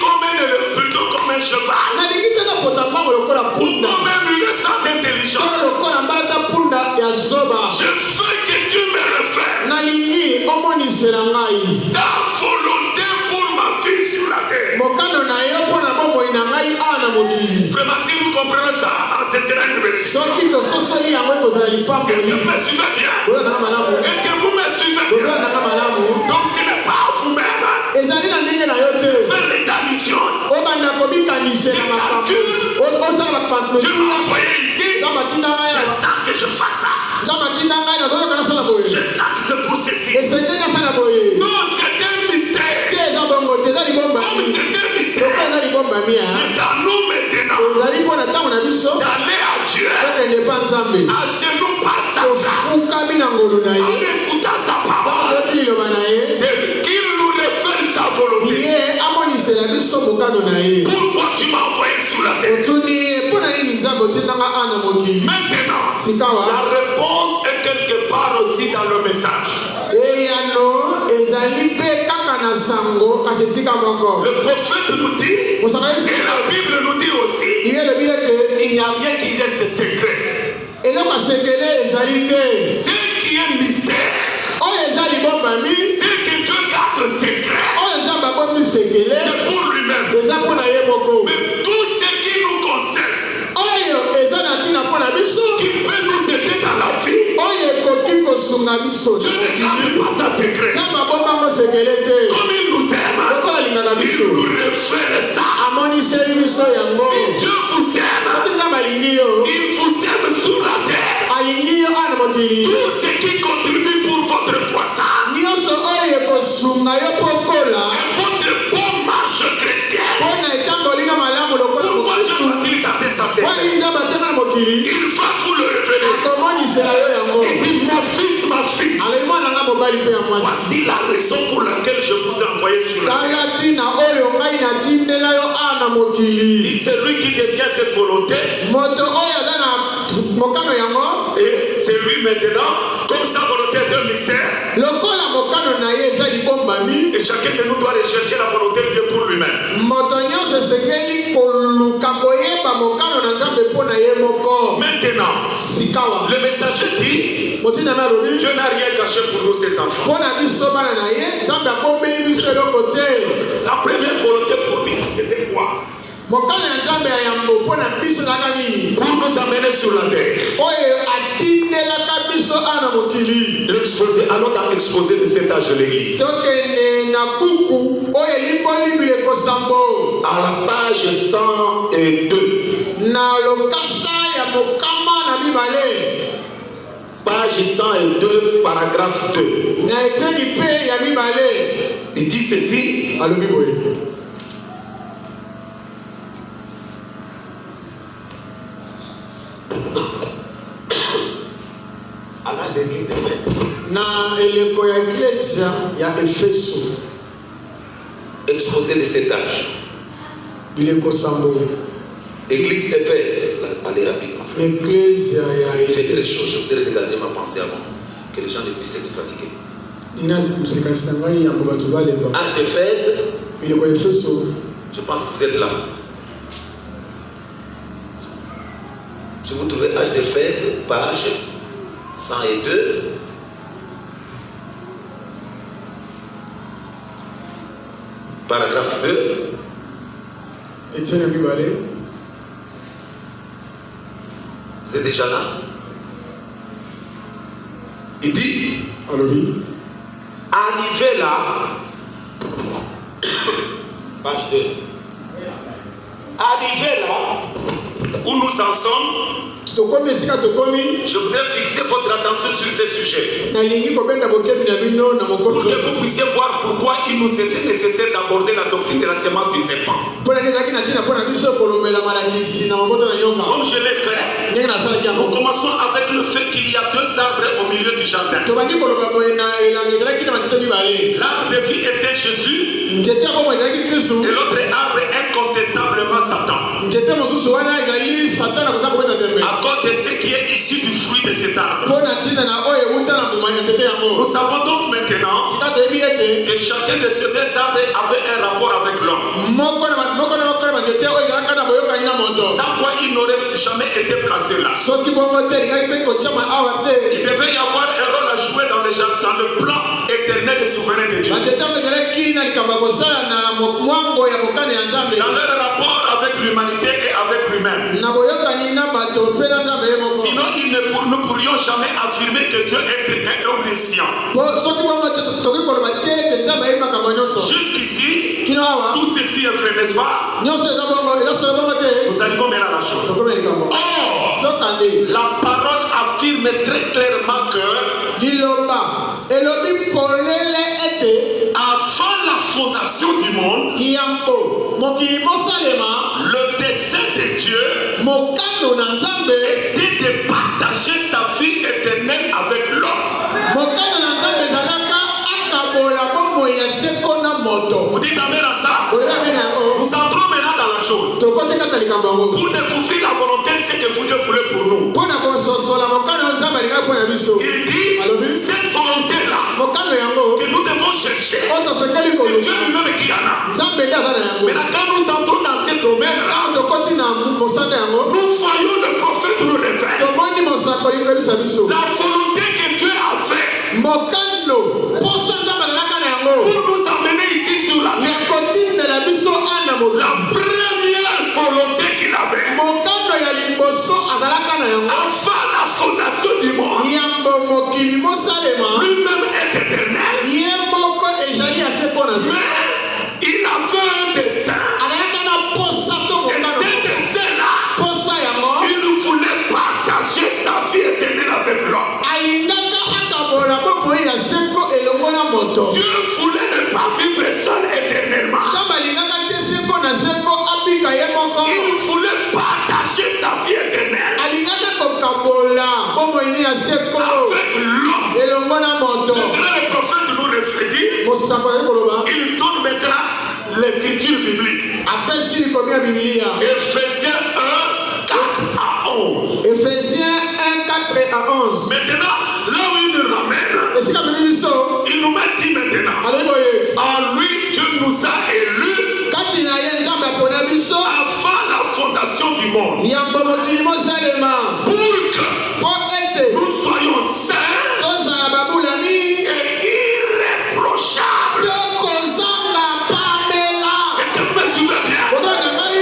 plutôt comme un cheval ou comme un mulet sans intelligence. Je veux que Dieu me refait ta volonté pour ma vie sur la terre. Vraiment, si vous comprenez ça, ce sera une bénédiction. Est-ce que vous me suivez bien? Est-ce que vous me suivez bien? Donc ce n'est pas à vous-même faire les allusions, des calculs. Dieu m'a envoyé ici, je sens que je fasse ça. Je sens que c'est pour ceci. Non, c'est un mystère. Comme c'est un mystère, c'est à nous maintenant d'aller à Dieu, à genoux par sa grâce, ye. En écoutant sa parole, Nzambe liloba na ye. qu'il nous révèle sa volonté. Ye amonisela biso mokano na ye. Pourquoi tu m'as envoyé sur la terre? Otuni ye mpo na nini Nzambe otindanga ana mokili. Maintenant, Sikawa. la réponse est quelque part aussi dans le message. Eyano ezali mpe kaka na sango kasi esika moko. Le prophète nous dit, et la Bible nous dit aussi, il n'y a rien qui reste secret. eloko asekele ezali te. Ce qui est mystère, Oyo ezali bombami. ce que Dieu garde secret, Oyo Nzambe abombi sekele. c'est pour lui-même. Eza mpo na ye moko. Mais tout ce qui nous concerne, Oyo eza na ntina mpo na biso. qui peut nous aider dans la vie, Oyo ekoki kosunga biso. Dieu ne garde pas ça secret. Nzambe abombango sekele te. Comme il nous aime, Lokola alingaka il biso. nous réfère ça. Amoniseli biso yango. Dieu vous aime, Soki Nzambe alingi yo. il vous aime sur la terre. Alingi yo ana mokili. Tout ce qui contribue pour votre croissance, Nyonso oyo ekosunga yo pokola. votre bonne marche chrétienne. Mpo na etamboli na malamu lokola Pourquoi Dieu mokristu. va-t-il garder ça secret? Wali Nzambe atiaka na mokili. Il va vous le révéler. Akomonisela yo yango. Il dit, mon fils, ma fille, Alobi mwana nga mobali mpe ya mwasi. voici la raison pour laquelle je vous ai envoyé sur la terre. Tala ntina oyo ngai natindela yo ana mokili. Il c'est lui qui détient cette volonté. Moto oyo aza na mokano yango. Et c'est lui maintenant, comme sa volonté est un mystère. Lokola mokano na ye eza libombami. Et chacun de nous doit rechercher la volonté de Dieu pour lui-même. Moto nyonso esengeli koluka koyeba mokano na Nzambe mpo na ye moko. Maintenant, Sikawa. le messager dit, Motina na lobi. Dieu n'a rien caché pour nous, ses enfants. Mpo na biso bana na ye Nzambe abombeli biso eloko te. La première volonté pour lui, c'était quoi? Mokano ya Nzambe ya yambo mpo na biso ezalaka nini? Pour nous amener sur la terre. Oyo atindelaka biso ana mokili. L'exposé, allons dans l'exposé de cet âge de l'église. Tokende na buku oyo elimboli ekosambo. À la page 102. Na lokasa ya mokama na mibale. Page 102, paragraphe 2. Na eteni mpe ya mibale. Il dit ceci. Alobi boye. À l'âge d'église d'Éphèse. Na eleko ya eklesia ya Efeso. Exposé de cet âge. Bileko sambo. Église d'Éphèse. Allez rapidement. Eklesia ya Il fait très Efeso. chaud. Je voudrais dégager ma pensée avant que les gens ne puissent se fatiguer. Nina msekanisi na ngai yango bato balemba. Âge d'Éphèse. Bileko ya Efeso. Je pense que vous êtes là. Si vous trouvez Âge d'Éphèse, page 102. Paragraphe 2. Etienne ya mibale. Vous êtes déjà là? Il dit, Alobi. arrivé là, page 2. Arrivé là où nous en sommes, Tokomi esika tokomi. je voudrais fixer votre attention sur ce sujet. Nalingi kobenda bokebi na bino na Pour mokoto. que vous puissiez voir pourquoi il nous était nécessaire d'aborder la doctrine de la semence du serpent. Mpona nini ezalaki na ntina mpona biso kolobela malakisi na moboto na nyoka. Comme je l'ai fait, Ndenge nasalaki nous yango. commençons avec le fait qu'il y a deux arbres au milieu du jardin. Tobandi koloba boye na elanga ezalaki na banzete mibale. L'arbre de vie était Jésus Nzete ya bomoi ezalaki Kristu. et l'autre arbre incontestablement Satan. Nzete mosusu wana ezali satana koza kobeta tembe. À cause de ce qui est issu du fruit de cet arbre. Mpona ntina na oyo ewuta na mbuma ya nzete yango. Nous savons donc maintenant Sika toyebi ete que chacun de ces deux arbres avait un rapport avec l'homme. moko na banzete oyo ezalaka na boyokani na moto. Sans quoi il n'aurait jamais été placé là. Soki bongo te elingaki mpe kotiama awa te. Il devait y avoir un rôle à jouer dans le plan éternel et souverain de Dieu. banzete yango ezalaki na likambo ya kosala na mwango ya mokano ya Nzambe. Dans leur rapport avec l'humanité et avec lui-même. Na boyokani na bato mpe na Nzambe ye moko. Sinon, nous ne pourrions jamais affirmer que Dieu est omniscient. Soki bongo tokoki koloba te ete Nzambe ayebi makambo nyonso. Jusqu'ici, Kino awa tout ceci est vrai, n'est-ce pas? nyonso eza bongo eza solo bongo te. Nous arrivons maintenant à la chose. tokomi likambo. Or, Zokande la parole affirme très clairement que liloba elobi polele ete avant la fondation du monde, yambo mokili mosalema le dessein de Dieu mokano na Nzambe était de partager sa vie éternelle avec l'homme. moto. Vous dites amen à ça. Olela amen yango. Nous entrons maintenant dans la chose. Tokoti kata likambo yango. Pour découvrir la volonté, c'est que Dieu voulait pour nous. Pona kososola mokano nzambe alinga pona biso. Il dit, Alobi. cette volonté-là Mokano yango. que nous devons chercher, Oto sekeli c'est kolo. Dieu lui-même qui en a. Nzambe nde aza na yango. Maintenant, quand nous entrons dans ce domaine-là, Tokoti na mosanda yango. nous voyons le prophète nous révèle Tomoni mosakoli ngobisa biso. la volonté que Dieu a fait Mokano. Posa nzambe alingaka na yango. pour nous emmener ici sur la terre. Ya kotindela biso ana mokano. La première volonté qu'il avait Mokano ya liboso azalaka na yango. avant la fondation du monde, Yambo mokili mosalema. lui-même est éternel. Ye moko ezali ase mpona se. Mais il avait un destin. Azalaka na posa to Et mokano. ce destin-là, Posa yango. il voulait partager sa vie éternelle avec l'homme. Alingaka akabola bomoi ya seko elongo na moto. Dieu voulait ne pas vivre seul éternellement. Nzambe alingaka te seko na seko abika ye moko. Il voulait partager sa vie éternelle Alingaka kokabola bomoi ya seko avec l'homme. elongo na moto. Maintenant, le prophète nous reflédit. Mosako ya koloba. Il donne maintenant l'écriture biblique. Apesi likomi ya Biblia. Ephésiens 1, 4 à 11. Ephésiens 1, 4 à 11. Maintenant, là où il nous ramène, Esika bimi biso. il nous met dit maintenant, Alobi boye. en lui, Dieu nous a élus Kati na ye nzambe apona biso. avant la fondation du monde Yambo mokili mosalema. pour que Po ete. nous soyons saints Tozala babulami. et irréprochables. Tokozanga pamela. Est-ce que vous me suivez bien? Otonga ngai.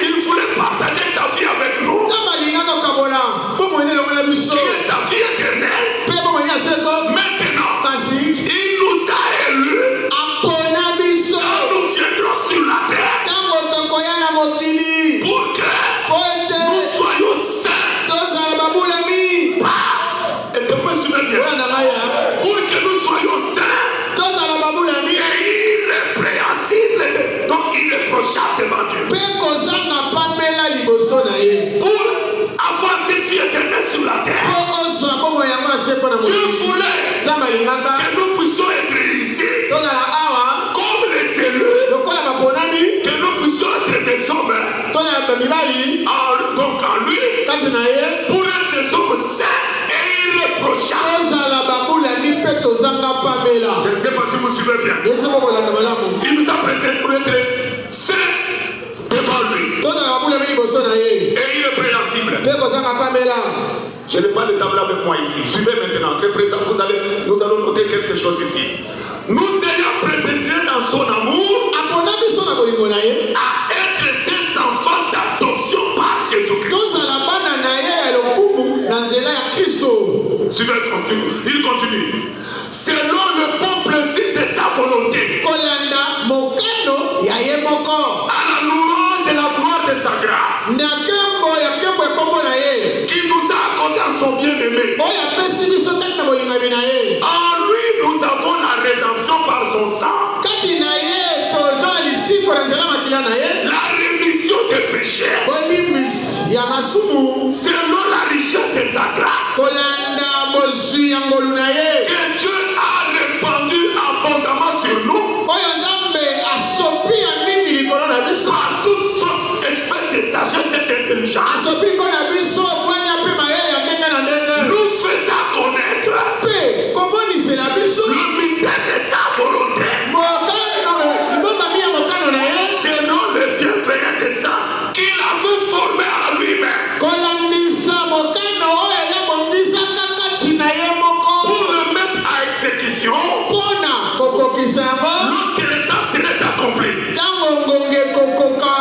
Il voulait partager sa vie avec nous, Nzambe alingaka kokabola. Bomoi elongo na biso. qui est sa vie éternelle. Pe bomoi ya seko. Maintenant, Kasi. il nous a élus Apona biso. quand nous viendrons sur la terre Tango tokoya na mokili. pour que Po ete. nous soyons saints. Tozala babulami. Est-ce que vous me suivez bien? Oya na ngai ya. Pour que nous soyons saints Tozala babulami. et irrépréhensibles, donc irréprochables devant Dieu. Pe kozanga pamela liboso na ye. Pour avoir cette vie éternelle sur la terre, Po ozwa bomoi yango ya seko na Dieu mokili. voulait Nzambe alingaka. que nous puissions être ici Tozala awa. comme les élus, Lokola baponami. que nous puissions être des hommes Tozala bamibali. donc en lui, Kati na ye. pour être des hommes saints et irréprochables. Tozala babulami pe tozanga pamela. Je ne sais pas si vous suivez bien. Yesu bokolaka malamu. Il nous a présenté pour être saints devant lui Tozala babulami liboso na ye. et irrépréhensibles. Pe kozanga pamela. Je n'ai pas le tableau avec moi ici. Suivez maintenant. Nous allons noter quelque chose ici. Nous ayons prédestiné dans son amour Apona biso na bolingo na ye. à être ses enfants d'adoption par Jésus-Christ. Tozala bana na ye ya lokumu na nzela ya Kristo. Suivez, il continue. Selon le bon plaisir de sa volonté, Kolanda mokano ya ye moko. à la louange de la gloire de sa grâce, Na kembo ya kembo ekombo na ye. qui nous a accordé à son bien-aimé. Oyo apesi biso kati na bolingami na ye. En lui, nous avons la rédemption par son sang, Kati na ye tozwa lisiko na nzela makila na ye. la rémission des péchés, Bolimbisi ya masumu. selon la richesse de sa grâce, Kolanda bozwi ya ngolu na ye. que Dieu a répandu abondamment sur nous Oyo nzambe asopi ya mingi likolo na biso. par toutes sortes d'espèces de sagesse et d'intelligence, Asopi likolo na biso bwanya mpe mayele ya ndenge na ndenge. nous faisant connaître Mpe komonisela biso. le mystère de sa volonté, Mokano libombami ya mokano na ye. selon le bienveillant dessein qu'il avait formé à lui-même, Kolandisa mokano oyo yabongisaka kati na ye moko. pour le mettre à exécution Mpona kokokisa yango. lorsque le temps serait accompli, Ntango ngonge kokoka.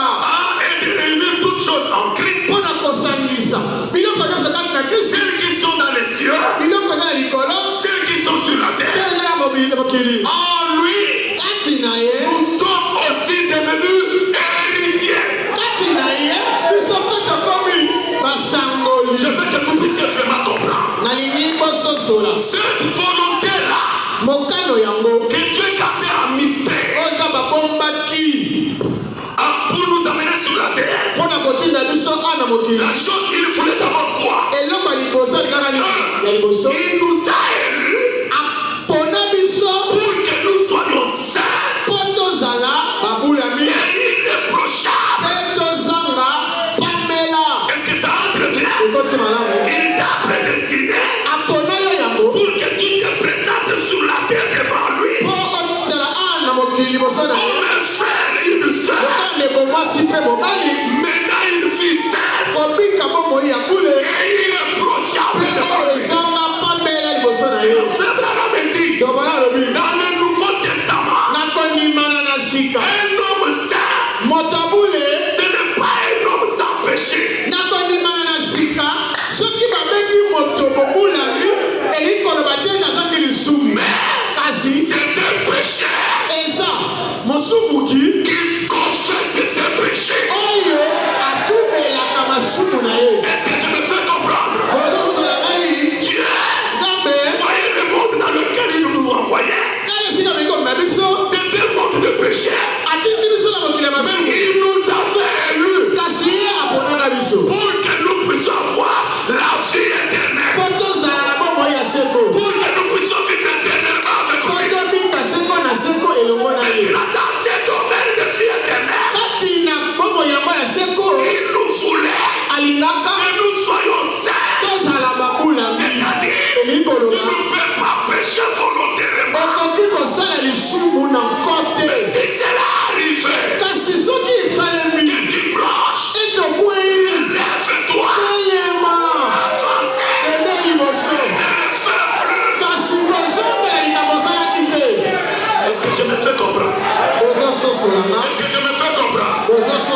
et de réunir toutes choses en Christ, Mpona kosangisa biloko nyonso kati na Kristo. celles qui sont dans les cieux, Biloko eza na likolo. celles qui sont sur la Te terre. eza na mokili. En lui, Kati na ye. nous sommes aussi devenus héritiers. Kati na ye. Biso mpe tokomi basangoli. Je veux que vous puissiez vraiment comprendre. Nalingi bososola. Cette volonté-là, Mokano yango. que Dieu gardait en mystère, Oza babombaki. pour nous amener sur la terre, Mpona kotinda biso ana mokili. la chose, il voulait d'abord quoi? Eloko ya liboso alikaka nini? Ya liboso. Il nous a élus Apona biso. pour que nous soyons saints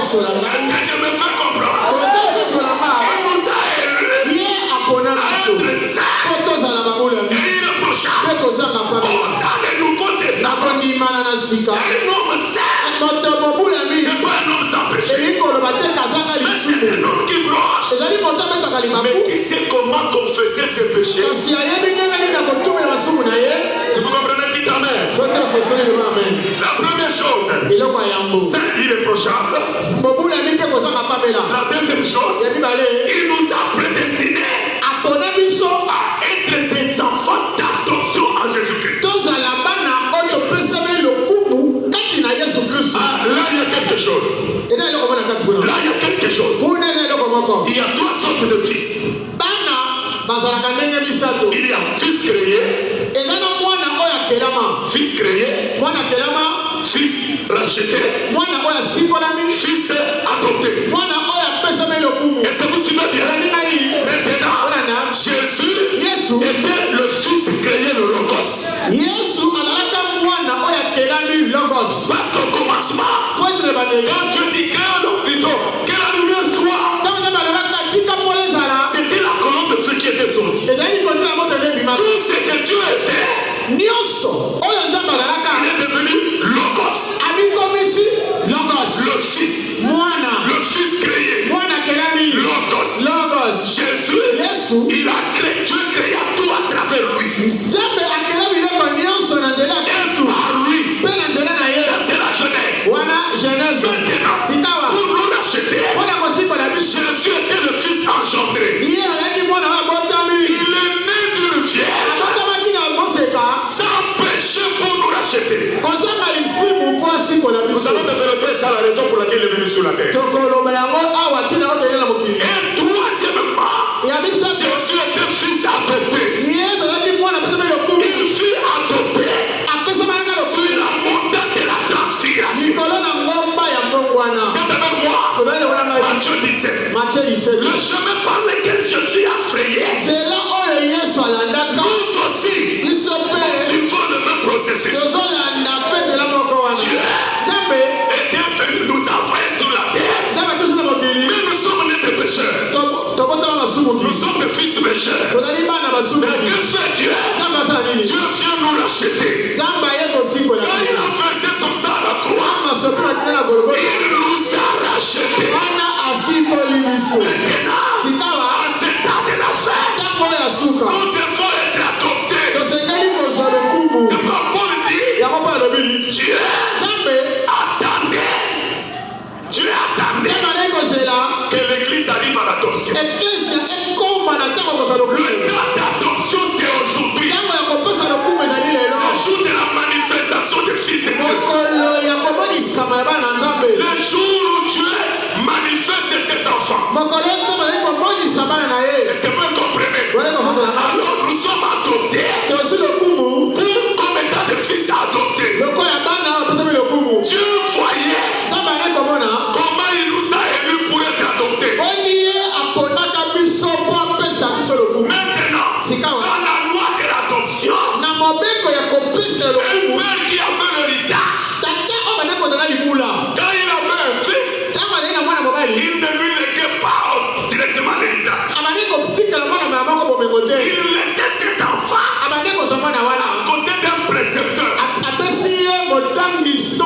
sur la main. Est-ce que je me fais comprendre? Consensus sur la main. Il nous a élus Bien apprenant à être saints photos à la baboula. et irréprochables. Peko za na Oh, papa. dans le Nouveau Testament, Nakondi mana na sika. un homme saint, Moto baboula mi. c'est pas un homme sans péché. Eli ko loba te kazanga Mais c'est lisumu. un homme qui broche. Ezali moto betaka Mais libaku. qui sait comment confesser ses péchés? Kasi ayebi ndenge nini akotumela masumu na ye. Si vous comprenez, dites Amen. Soki ososoli loba amen. La première chose, Eloko ya yambo. saint irréprochable. Bobula mi mpe kozanga pamela. La deuxième chose, Ya mibale. il nous a prédestinés Apona biso. à être des enfants d'adoption en Jésus-Christ. Tozala bana oyo topesami lokumu kati na Yesu Kristo. Ah, là, il y a quelque chose. Eza eloko mona kati kuna. Là, il y a quelque chose. Kuna eza eloko moko. Il y a trois sortes de fils. Bana bazalaka ndenge misato. Il y a fils créé, Eza na mwana oyo akelama. fils créé, Mwana akelama. fils racheté, Mwana oyo asimbolami. fils adopté. Mwana oyo apesami lokumu. Est-ce que vous suivez bien? Olandinga hii. Maintenant, Olanda. Jésus Yesu. était le fils créé, le logos. Yesu azalaka mwana oyo akelami logos. Parce qu'au commencement, Poetre bandeli. quand Dieu dit créer le plutôt, que la lumière soit, Ntango nde balobaka tika pole ezala. c'était la colonne de feu qui était sortie. Ezali kotila moto nde ebimaka. Tout ce que Dieu était, Nyonso oyo nzambe azalaka. il est devenu logos. Abikomisi logos. Le fils, Mwana. le fils créé, Mwana akelami logos. logos. Jésus, Yesu. il a créé, Dieu créa tout à travers lui. Nzambe akela biloko nyonso na nzela ya Et Kristu. par lui, Mpe na nzela na ye. ça c'est la Genèse. Wana Genèse. Maintenant, Sikawa. pour nous racheter, Mpona kosimbola biso. Jésus était le fils engendré. Ye azalaki mwana oyo abotami. Il est né d'une vierge abotamaki na moseka. sans péché pour nous racheter. kozanga lisimu mpo asimbola Nous biso. allons développer ça, la raison pour laquelle il est venu sur la terre. tokoloba yango awa ntina otoyela na mokili. Et troisièmement, ya misato. Jésus était fils adopté. ye tozalaki mwana apesami lokumu. Il fut adopté apesamanaka lokumu. sur la montagne de la transfiguration. likolo na ngomba ya mbongwana. C'est avec moi, tozali lekona ngai. Matthieu 17. Matthieu 17. Le chemin par lequel Jésus a frayé, nzela oyo yesu alandaka. nous aussi, biso mpe suivons le même processus. tozolanda mpe nzela moko wana. Dieu nzambe était venu nous envoyer sur la terre, nzambe atiso na mokili. mais nous sommes nés des pécheurs. tobotama basumuki. Nous sommes des fils pécheurs. tozali bana Mais basumuki. que fait Dieu? nzambe asala nini? Dieu vient nous racheter. nzambe aye kosimbola Quand il a versé son sang à la croix, masopi batina na golgota. il nous a rachetés. wana asimboli biso. Maintenant, sikawa à cet temps de la fin, ntango oyo ya suka nous devons être adoptés. tosengeli kozwa lokumu. C'est pas Paul dit, yango mpo alobi Dieu nzambe attendait. Dieu attendait ntango alei kozela que l'église arrive à l'adoption. eklesia ekoma na ntango ya kozwa lokumu. Le temps d'adoption, c'est aujourd'hui. ntango ya kopesa lokumu ezali lelo. Le jour de la manifestation des fils de Dieu. mokolo ya komonisama ya bana na nzambe. Le jour où Dieu manifeste ses enfants. mokolo ya nzambe azali komonisa bana na ye. Est-ce que vous comprenez? wale kososola nga Alors nous sommes adoptés tosi lokumu pour comme étant des fils adoptés. lokola bana bapesami lokumu. Dieu voyait nzambe ali komona comment il nous a élus pour être adoptés. oni ye aponaka biso mpo apesa biso lokumu. Maintenant, Sikawa. dans la loi de l'adoption, na mobeko ya kopesa un lokumu. père qui avait l'héritage, tata oyo bande kozala libula. quand il avait un fils, ntango azali na mwana mobali il ne lui léguait pas directement l'héritage. abandi kotikala mwana mama moko bomengo te. Il laissait cet enfant abandi kozwa mwana wana. à côté d'un précepteur. apesi ye motambisi to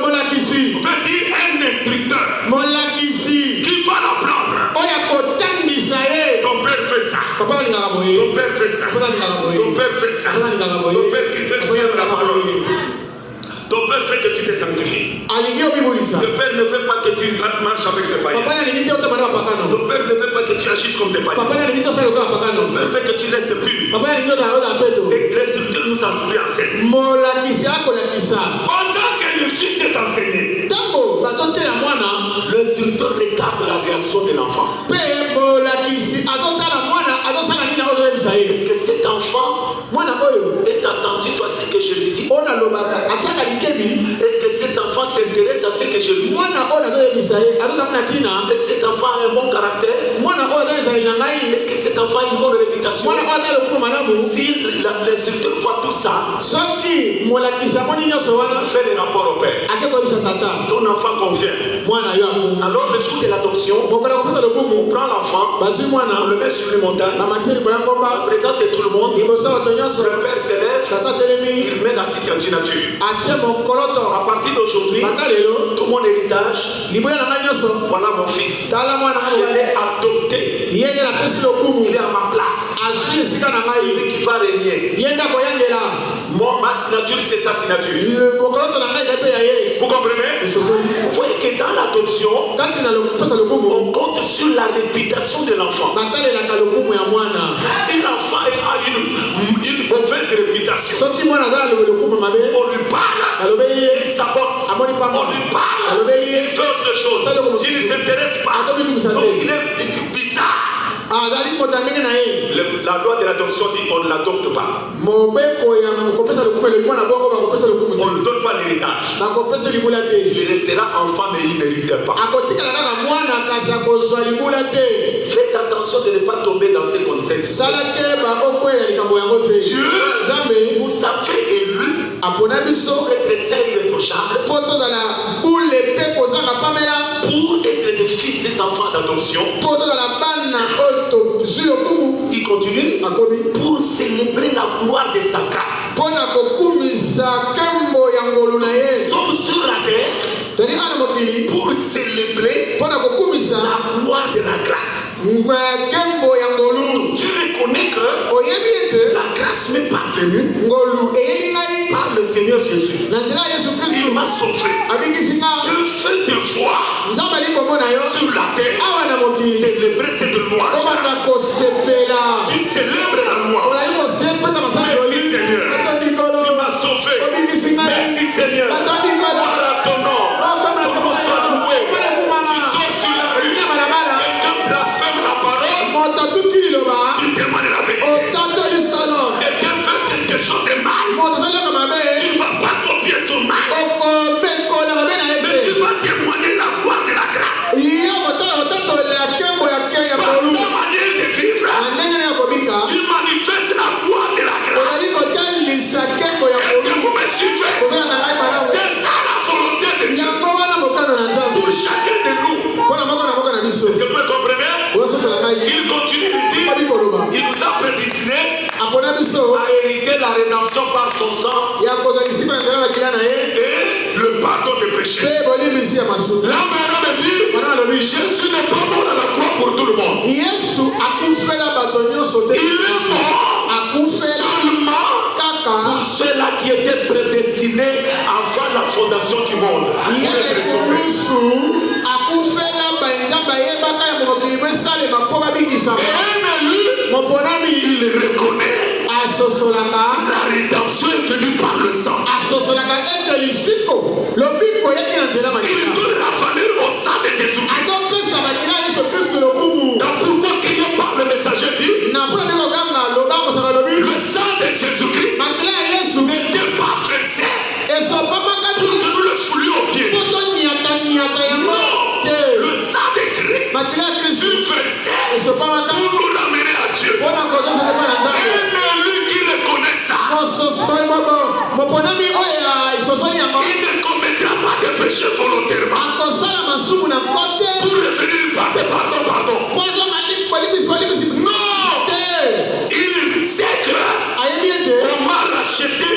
molakisi. Veut dire un instructeur molakisi qui va l'apprendre. oyo akotangisa ye. Ton père fait ça. papa alingaka boye. Ton père fait ça. papa alingaka boye. Ton père fait ça. papa alingaka boye. Ton père qui fait dire la parole. Ton père fait que tu te sanctifies. alingi obibulisa. Ton père ne veut pas que tu marches avec des païens. papa alingi te otamana bapakano. Ton père ne veut pas que tu agisses comme des païens. papa alingi tosala lokola bapakano. Ton père veut que tu restes pur. papa alingi otaola peto. Et l'instructeur nous a voulu enseigner. molakisi akolakisa. Pendant que le fils est enseigné, ntango bazoteya mwana l'instructeur regarde la réaction de l'enfant. mpe molakisi azotala mwana azosala nini azoyebisa ye. Est-ce que cet enfant mwana oyo est attentif à ce que je lui dis? oyo nalobaka atiaka likebi. Est-ce que cet enfant s'intéresse à ce que je lui dis? mwana oyo azoyebisa ye azozala na ntina. Est-ce que cet enfant a un bon caractère? mwana oyo azoyezali na ngai. Est-ce que cet enfant a une bonne réputation? mwana oyo atala lokumu malamu. Si l'instructeur voit tout ça, soki molakisa moni nyonso wana fait des rapports au père. akekolisa tata Ton enfant convient. mwana yo akumu Alors le jour de l'adoption, mokola kopesa on lokumu prend l'enfant, bazwi on mwana le met sur une montagne, bamatisi likolo ya en ngomba présence de tout le monde. liboso ya bato nyonso Le père s'élève, tata telemi il met la signature. atie mokoloto À partir d'aujourd'hui, banda lelo tout mon héritage, liboya na ngai nyonso voilà mon fils. tala mwana Je mobali l'ai adopté. ye nde napesi lokumu Il est à ma place. azwi esika na Lui ngai qui va régner. ye nde akoyangela Ma signature, c'est sa signature. mokoloto na ngai eza mpe ya ye Vous comprenez? esosoli Vous voyez que dans l'adoption, kati na kopesa lokumu on compte sur la réputation de l'enfant. batalelaka lokumu ya mwana Si l'enfant a une mauvaise réputation, soki mwana aza na lokumu mabe on lui parle, alobeli ye il sabote. amoni pamba On lui parle, alobeli il ye fait autre chose. Il ne s'intéresse pas. Donc il est bizarre. azali kota ndenge na ye La loi de l'adoption dit on ne l'adopte pas. mobeko ya kopesa lokumu elobi mwana bongo bakopesa lokumu On ne te lui donne pas l'héritage. bakopesa libula te Il restera enfant mais il ne mérite pas. akotikala kaka mwana kasi akozwa libula te Faites attention de ne pas tomber dans ces concepts. sala te baokwela likambo yango te Dieu nzambe nous a fait élus apona biso pour être saints irréprochables, mpo tozala bule mpe kozanga pamela pour être des fils des enfants d'adoption. mpo tozala bana oyo tozwi lokumu Il continue akomi pour célébrer la gloire de sa grâce. mpo na kokumisa nkembo ya ngolu na ye Nous sommes sur la terre tali ana mokili pour célébrer mpo na kokumisa la gloire de la grâce. nkembo ya ngolu Tu reconnais que oyebi ete la grâce m'est parvenue ngolu eyebi ngai par le Seigneur Jésus. na nzela ya yesu Il kristu m'a sauvé. abingisi nga Dieu fait de voir nzambe ali komona yo sur la terre awa na mokili célébrer cette loi. obanda kosepela Tu célèbres la loi. olali kosepesa masala Merci Seigneur. likolo Tu m'as sauvé. obingisi ngai Merci Seigneur. Gloire à ton nom. Ton nom soit loué. Tu sors sur la rue. Quelqu'un blasphème la parole. moto atuki liloba Tu demandes la vérité. otatoli solo Quelqu'un fait quelque chose de mal. moto asalaka mabe Tu ne vas pas copier son mal. okobekola mabe na ye Mais tu te vas témoigner la gloire de la grâce. yo otatolela nkembo ya Par ngolu ta manière de vivre, na ndenge na ya kobika tu manifestes la gloire de la grâce. ozali kotalisa nkembo ya Est-ce que ngolu vous me suivez? kozala na ngai malamu C'est ça la volonté de Dieu yango wana mokano na nzambe pour chacun de nous. mpo na moko na biso Est-ce que vous me comprenez? ososala ngai Il continue de dire, obi koloba il nous a prédestiné apona biso à hériter la rédemption par son sang ya kozwa lisika na nzela makila na ye et le pardon des péchés. mpe bolimbisi ya masumu Là maintenant me dit, wana alobi Jésus n'est pas mort à la croix pour tout le monde. yesu akufela bato nyonso te Il est mort akufela seulement kaka pour ceux-là qui étaient prédestinés avant la fondation du monde. Pour ye être sauvés. ekulusu akufela banzambe ayebaka ya mokili mpo esalema mpo babikisama Et un élu, moponami il reconnaît asosolaka la rédemption est venue par le sang. asosolaka ete lisiko lobiko eyaki na nzela Il makila donne la valeur au sang de Jésus-Christ. azopesa makila ya yesu kristu lokumu Donc pourquoi crier par le messager dit, na mpona nde koganga loba kosaka lobi le sang de Jésus-Christ makila ya yesu n'était pas versé esopamaka pour que nous le foulions aux pieds. mpo toniataniata yango Non, te le sang de Christ makila ya kristu fut versé esopamaka pour nous ramener à Dieu. mpona kozosaka mpa na nzambe Un élu qui reconnaît ça, moponami oyo ya isosoli yango il ne commettra pas de péché volontairement akosala masumu na nko te pour revenir pardon. po azonga bolimbisi Non, te il sait que ayebi ete on m'a racheté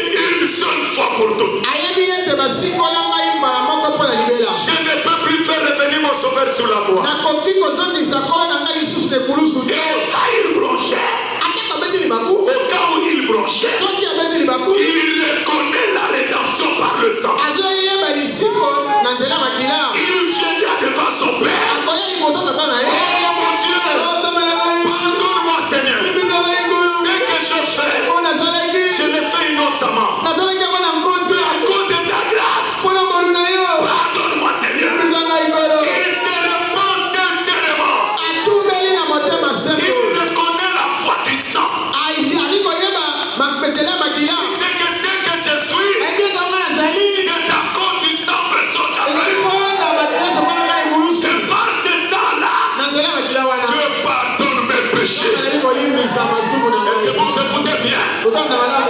une seule fois pour toutes. ayebi ete basikola ngai mbala moko mpo na libela Je ne peux plus faire revenir mon sauveur sur la croix. nakoki kozongisa kola na ngai lisusu na ekulusu Et te au cas où il bronchait, ataka abeti libaku au cas où il bronchait, soki abeti libaku il reconnaît la rédemption par le sang. azoyeba lisiko na nzela makila Il viendra devant son Père. akoya liboso tata na ye Oh mon Dieu, pardonne-moi Seigneur. Ce que je fais, mpo nazalaki je le fais innocemment. nazalaki yango na nkote À cause de ta grâce, mpona molu na yo pardonne-moi Seigneur. bizanga ikolo Il se répand sincèrement. atumbeli na motema Il sembo reconnaît la foi du sang. ali koyeba mapetele ya makila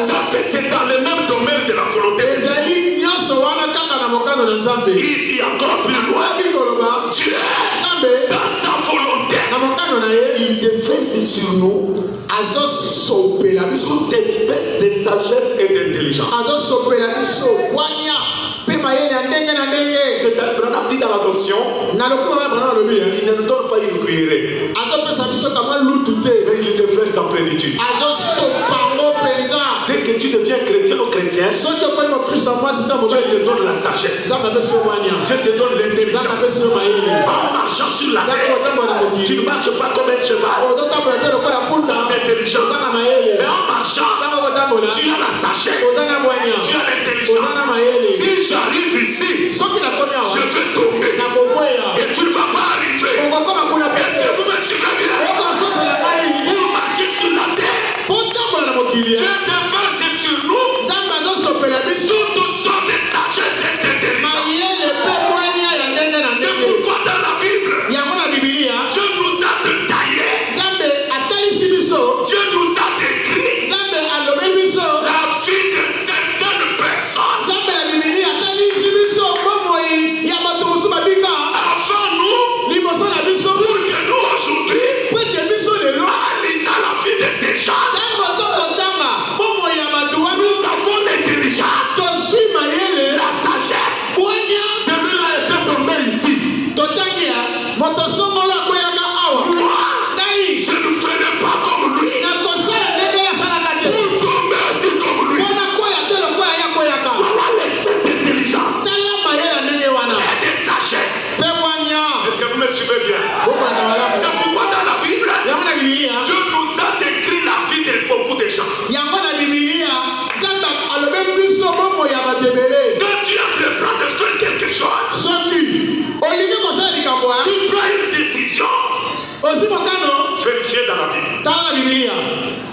ça, c'est dans le même domaine de la volonté. ezali nyonso wana kaka na mokano na Nzambe. Il dit encore plus loin, Koloba Dieu, Nzambe dans sa volonté, na mokano na ye il déverse sur nous azosopela biso toute espèce de sagesse et d'intelligence. azosopela biso bwania mpe mayele ya ndenge na ndenge. C'est un Branham dit dans l'adoption, na lokumu wana Branham alobi il ne nous donne pas une cuillerée, azopesa biso kamwa lutu te mais il déverse en plénitude. azosopango mpenza. Dès que tu deviens chrétien ou chrétien, soki okomi mokristo ya mwasi ta Dieu mobali te donne la sagesse, nzambe apesi yo bwania, Dieu te donne nzambe l'intelligence. apesi yo mayele. En marchant sur la ntango terre, otambola na tu mokili ne marches pas comme un cheval, ototambola te lokola mpunda sans intelligence. oza na mayele. Mais en marchant, ntango otambola tu as la sagesse, oza na bwania, tu as oza na l'intelligence. mayele. Si j'arrive ici, soki nakomi awa je vais tomber nakokweya et tu ne vas pas arriver. okokoma kuna Est-ce que vous me suivez bien? okososela ngai Pour marcher sur la terre, mpo tambola na mokili Dieu déverse sur nous nzambe azosopela biso toutes sortes de sagesse et d'intelligence. mayele mpe bwania ya ndenge na C'est ndenge. pourquoi dans la Bible, yango na bibilia Dieu nous a détaillé, nzambe atalisi biso, Dieu nous a décrit nzambe alobeli biso, la vie de certaines personnes. nzambe na bibilia atalisi biso bomoi ya bato mosusu babika Avant nous, liboso na biso pour que nous aujourd'hui, po ete biso lelo en lisant la vie de ces gens, ntango tokotanga bomoi ya bato wana nous avons l'intelligence, tozwi mayele la sagesse. bwania. Celui-là était tombé ici. totangi ya moto songolo akweyaka awa Moi, ngai je ne ferai pas comme lui. nakosala ndenge yasalaka te Pour tomber aussi comme lui. mpo nakwea te lokola ye akweyaka. Voilà l'espèce d'intelligence tala mayele ndenge wana et de sagesse. mpe bwania Est-ce que vous me suivez bien? bokwanda malamu. C'est pourquoi dans la Bible, yango na bibilia Dieu nous a décrit la vie de beaucoup de gens. yango na bibilia nzambe alobeli biso bomoi ya bato ebele. Quand tu entreprends de faire quelque chose, soki olingi kosala likambo ya tu prends une décision ozwi mokano vérifiée dans la Bible. tala na bibilia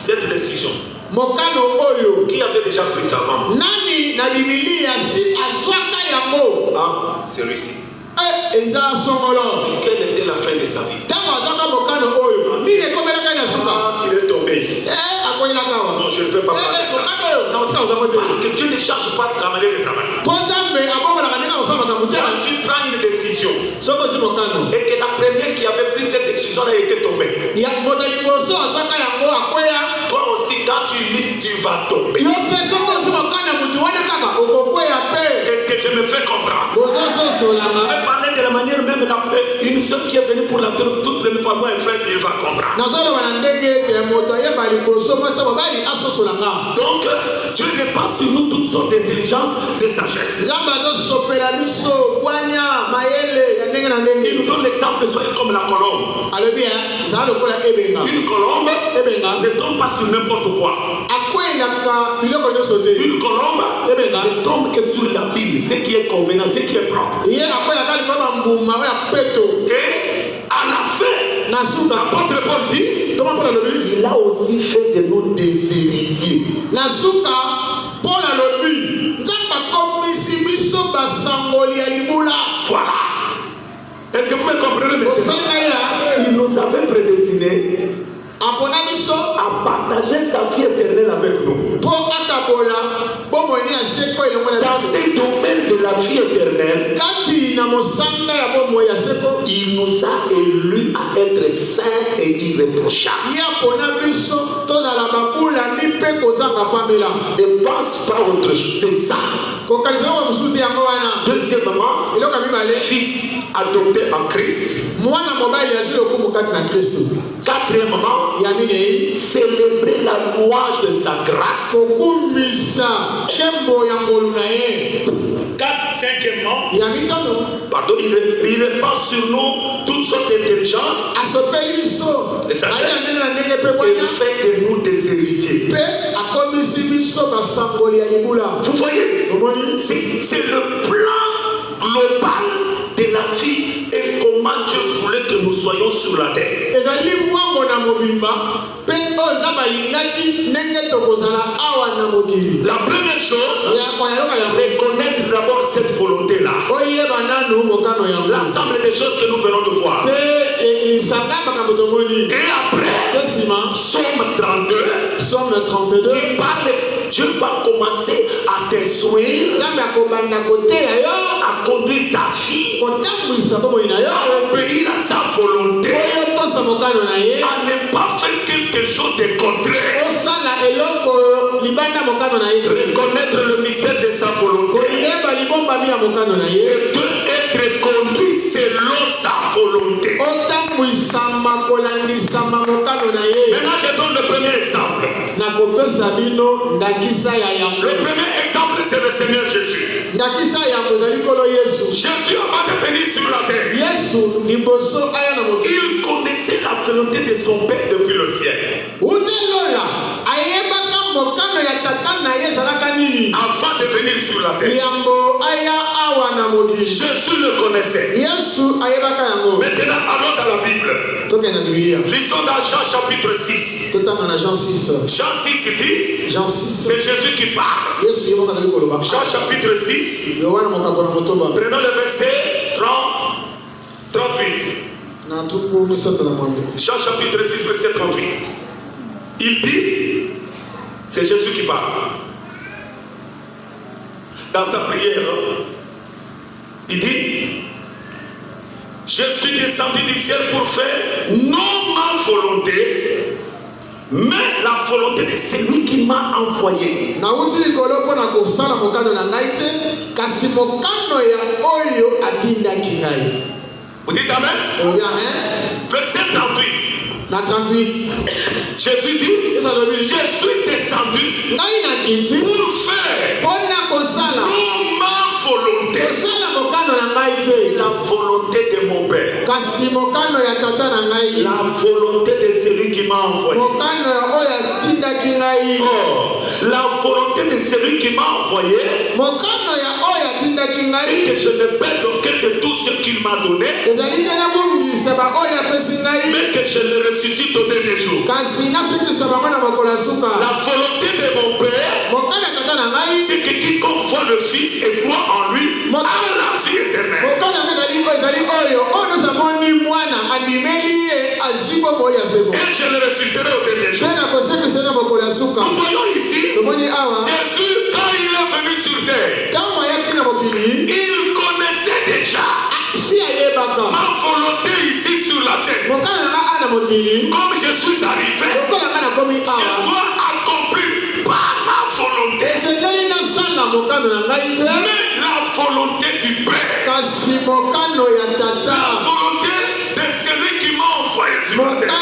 Cette décision, mokano oyo qui avait déjà pris ça avant? nani na bibilia si azwaka yango Ah, celui-ci. eza songolo. Quelle était la fin de sa vie? ntango azwaka mokano oyo nini ekomelaka na suka Ah, il est tombé ici. akwelaka awa Non, je ne peux pas parler. mokano oyo nakotika kozango te Parce que Dieu ne change pas la manière de travailler. mpo nzambe abongolaka ndenge akosala makambo te. Quand tu prends une décision soki ozwi mokano et que la première qui avait pris cette décision-là était tombée, moto liboso azwaka yango akweya toi aussi, quand tu imites, tu vas tomber. yo mpe soki ozwi mokano ya motu wana kaka okokweya mpe Est-ce que je me fais comprendre? Je bozososolanga. vais parler de la manière même, une soeur qui est venue pour la toute première fois, moi, un frère, il va comprendre. nazoloba na ndenge ete moto ayeba liboso mwasi to mobali asosolanga. Donc, Dieu répand sur nous toutes sortes d'intelligence, de sagesse. nzambe azosopela biso bwania mayele ya ndenge na ndenge. Il nous donne l'exemple, soyez comme la colombe. alobi ezala lokola ebenga. Une colombe ebenga ne tombe pas sur n'importe quoi. akwelaka biloko nyonso te. Une colombe ebenga ne tombe que sur la Bible, ce qui est convenant, ce qui est propre. ye akwelaka likolo bambuma oyo ya peto. Et à la fin, na suka l'apôtre Paul dit, toma mpona alobi il a aussi fait de nous des héritiers. na suka mpona alobi nzambe akomisi biso basangoli ya libula. Voilà. Est-ce que vous me comprenez maintenant? osali ngai ya Il nous avait prédestiné apona biso à partager sa vie éternelle avec nous. mpo akabola bomoi ya seko elongo na Dans biso. ce domaine de la vie éternelle, kati na mosanga ya bomoi ya seko il nous a élus à être saints et irréprochables. ye apona biso tozala babulani mpe kozanga pamela. Ne pense pas autre chose, c'est ça. kokanisa eloko mosusu te yango wana. Deuxièmement, eloko ya mibale fils adopté en Christ. mwana mobali azwi lokumu kati na kristo. Quatrièmement, ya minei célébrer la louange de sa grâce. kokumisa nkembo ya ngolu na ye. Cinquièmement, ya mitano pardon, il répand sur nous toutes sortes d'intelligence asopeli biso Et sagesse. aye ya ndenge na ndenge mpe et bwania fait de nous des héritiers. mpe akomisi biso basangoli ya libula. Vous voyez, omoni c'est le plan global de la vie et comment Dieu voulait que nous soyons sur la terre. ezali mwango na mobimba mpe oyo nzambe alingaki ndenge tokozala awa na mokili. La première chose, yakoyayoka yango reconnaître d'abord cette volonté-là. oyeba nanu mokano yango L'ensemble des choses que nous venons de voir. mpe lisanga makambo tomoni Et après, mpe nsima dans Psaume 32, Psaume 32. qui parle, Dieu va commencer à t'instruire, à conduire ta vie, à obéir à sa volonté, à ne pas faire quelque chose de contraire, reconnaître le mystère de sa volonté, et d'être conduit selon sa volonté. Maintenant, je donne le premier exemple. Le premier exemple, c'est le Seigneur Jésus. Jésus, avant de venir sur la terre, il connaissait la volonté de son Père depuis le ciel. Avant de venir sur la terre, Jésus le connaissait. Maintenant, allons dans la Bible. Lisons dans Jean chapitre 6. Jean 6, il dit, c'est Jésus qui parle. Jean chapitre 6. Prenons le verset 38. Jean chapitre 6, verset 38. Il dit, c'est Jésus qui parle. Dans sa prière, il dit, je suis descendu du ciel pour faire non ma volonté, mais la volonté de celui qui m'a envoyé. Vous dites amen? Verset 38. Jésus dit, je suis descendu pour faire non ma volonté, la volonté de mon Père, la volonté de celui qui m'a envoyé. La volonté de celui qui m'a envoyé, c'est que je ne perds aucun de tout ce qu'il m'a donné, mais que je le ressuscite au dernier jour. La volonté de mon Père, c'est que quiconque voit le Fils et croit en lui a la vie éternelle. Et je le ressusciterai au dernier jour. Nous voyons ici, Jésus, quand il est venu sur terre, il connaissait déjà ma volonté ici sur la terre. Comme je suis arrivé, je dois accomplir pas ma volonté, mais la volonté du Père, la volonté de celui qui m'a envoyé sur la terre.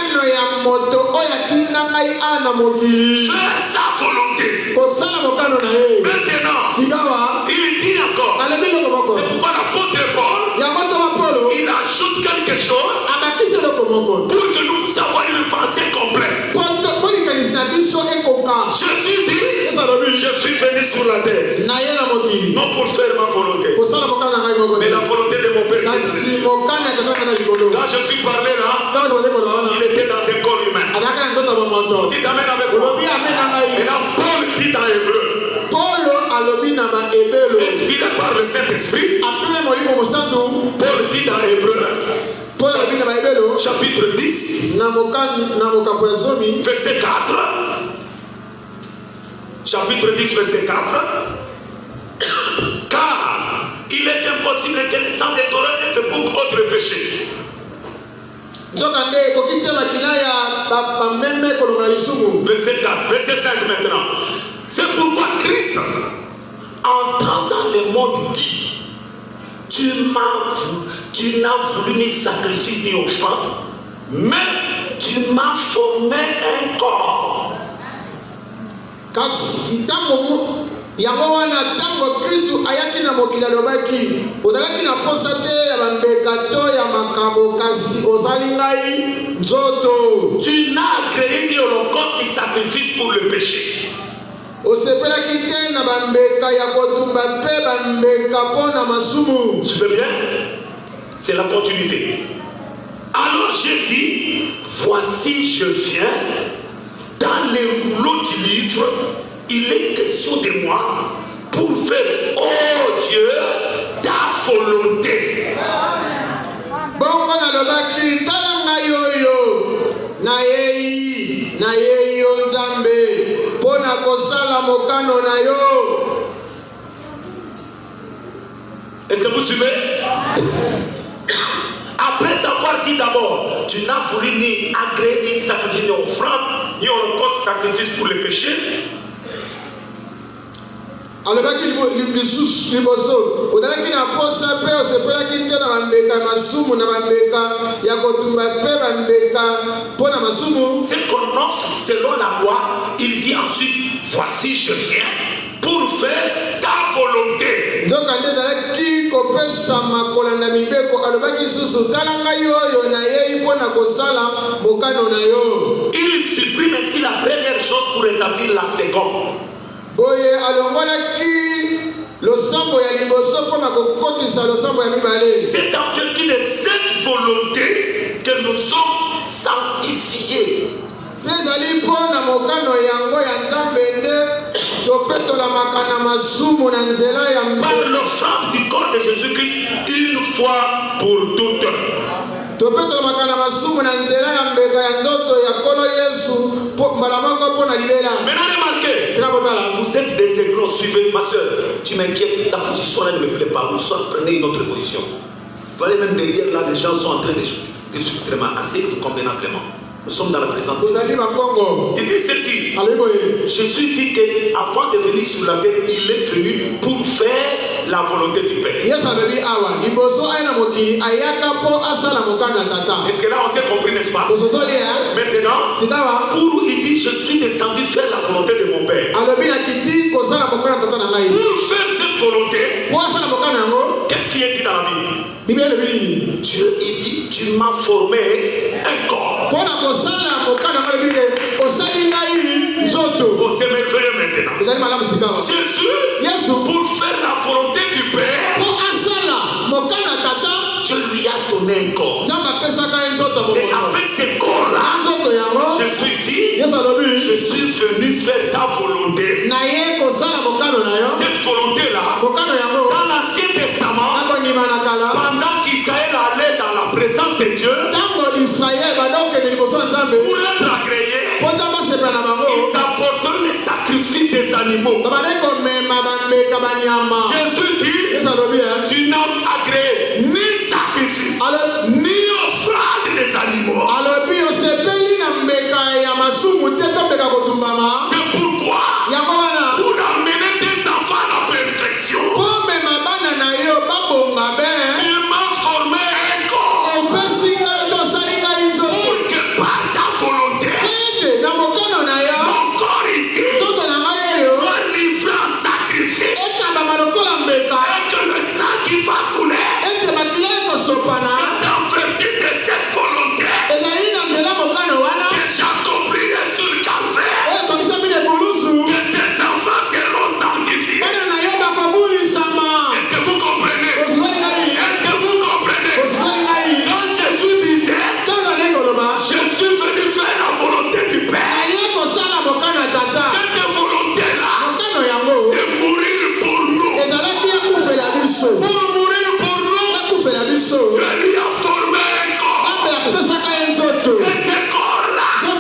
Faire sa volonté. Maintenant, il dit encore, c'est pourquoi l'apôtre Paul, il ajoute quelque chose pour que nous puissions avoir une pensée complète. Jésus dit, je suis venu sur la terre, non pour faire ma volonté, mais la volonté de mon Père. Quand je suis parlé là, il était dans un corps humain. Dites amen avec moi. Et là, Paul dit en hébreu, inspiré par le Saint-Esprit, Paul dit dans hébreu, chapitre 10, verset 4. Chapitre 10, verset 4. Car il est impossible que le sang des torrents ait de beaucoup autres péchés. Verset 4, verset 5 maintenant. C'est pourquoi Christ, entrant dans le monde, dit, tu n'as voulu ni sacrifice ni offrande, mais tu m'as formé un corps. yango wana tango Kristu ayaki na mokili alobaki ozalaki na posa te ya bambeka to ya makambo kasi ozali ngai nzoto. Tu n'as créé ni holocauste ni sacrifice pour le péché. Osepelaki te na bambeka ya kotumba pe bambeka pona masumu. Tu veux bien? C'est la continuité. Alors j'ai dit, voici je viens. Dans les rouleaux du livre, il est question de moi pour faire, oh Dieu, ta volonté. Bongo na lobaki tala ngai oyo na yei na ye yo Nzambe pona kosala mokano na yo. Est-ce que vous suivez? Après avoir dit d'abord, tu n'as voulu ni agréer, ni sacrifier, ni offrande, ni holocauste, sacrifice pour le péché. alobaki lisusu liboso ozalaki na posa mpe osepelaki te na bambeka masumu na bambeka ya kotumba mpe bambeka mpo na masumu. Ce qu'on offre selon la loi, il dit ensuite, voici je viens pour faire ta volonté. nzoka nde ezalaki kopesama kolanda mibeko alobaki lisusu tala ngai oyo nayei mpo na kosala mokano na yo. Il supprime ainsi la première chose pour établir la seconde. Boye alongolaki losambo ya liboso mpo na kokotisa losambo ya mibale. C'est en vertu de cette volonté que nous sommes sanctifiés. Mpe ezali mpo na mokano yango ya Nzambe nde topetolamaka na masumu na nzela ya par l'offrande du corps de Jésus-Christ une fois pour toutes. topetolamaka na masumu na nzela ya mbeka ya nzoto ya Nkolo Yesu mbala moko mpo na libela. Maintenant remarquez, vous êtes des éclos, suivez ma soeur. Tu m'inquiètes, ta position là ne me plaît pas. Vous prenez une autre position. Vous allez même derrière là, les gens sont en train de suivre vraiment assez convenablement. Nous sommes dans la présence de Dieu. Il dit ceci. Jésus dit qu'avant de venir sur la terre, il est venu pour faire la volonté du Père. Est-ce que là on s'est compris, n'est-ce pas? Maintenant, pour il dit je suis descendu faire la volonté de mon Père. Pour faire cette volonté, qu'est-ce qui est dit dans la Bible? Dieu il dit tu m'as formé un corps. Oh, c'est merveilleux maintenant. Jésus, pour faire la volonté du Père, Dieu lui a donné un corps. Et avec ce corps-là, Jésus dit, je suis venu faire ta volonté. Cette volonté-là, dans l'Ancien Testament, pendant qu'Israël allait dans la présence de Dieu, pour être agréé, ils apportent les sacrifices des animaux. Jésus dit, tu n'as agréé ni sacrifice, ni offrande des animaux. C'est pourquoi, pour amener tes enfants à la perfection, tu m'as formé un corps pour que par ta volonté, mon corps ici soit livré en sacrifice et que le sang qui va couler est en vertu de cette volonté que j'accomplirai sur le calvaire, que tes enfants seront sanctifiés. Est-ce que vous comprenez? Est-ce que vous comprenez? Quand Jésus disait, je suis venu faire la volonté du Père, cette volonté-là, c'est mourir pour nous. Pour mourir pour nous, je lui a formé un corps. Et ce corps-là, je veux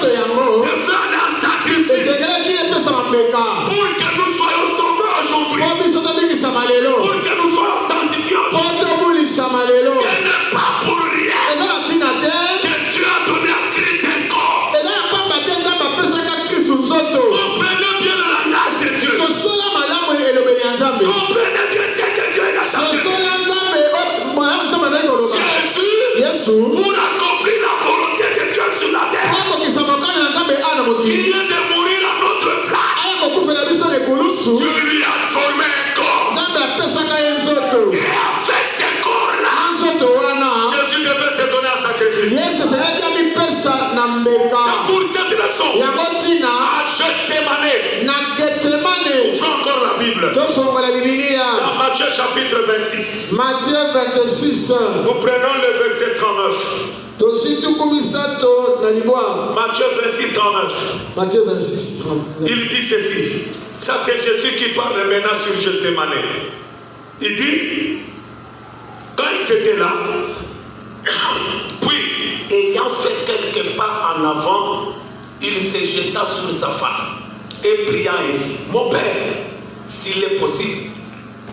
aller en sacrifice pour que nous soyons sauvés aujourd'hui, pour que nous soyons sanctifiés aujourd'hui. Ce n'est pas pour rien que Dieu a donné à Christ un corps. Comprenez bien le langage de Dieu. Comprenez bien ce que Dieu est attendu. Jésus, pour accomplir la volonté de Dieu sur la terre, il est de mourir à notre place. Dieu lui a formé un corps. Et avec ce corps-là, Jésus devait se donner en sacrifice. C'est pour cette raison, à Gethsémane, ouvrons encore la Bible. Dans Matthieu chapitre 26. Nous prenons le verset 39. Matthieu 26, 39. Il dit ceci. Ça c'est Jésus qui parle maintenant sur Gethsémane. Il dit, quand ils étaient là, puis ayant fait quelques pas en avant, il se jeta sur sa face et pria ainsi: mon Père, s'il est possible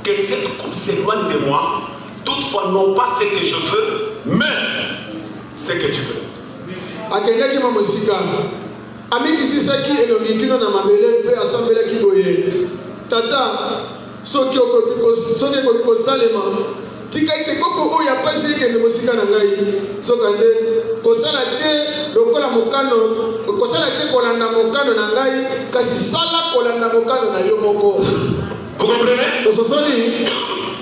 que cette coupe s'éloigne de moi, toutefois non pas ce que je veux, mais ce que tu veux. Akendaki mamosika amikitisaki elongikino na mabele mpe asambelaki boye: tata, soki okoki kosalema tika ete koko oyo apasi ekende mosika na ngai, soka nde kosala te lokola mokano, kosala te kolanda mokano na ngai, kasi sala kolanda mokano na yo moko. Vous comprenez? Ososoli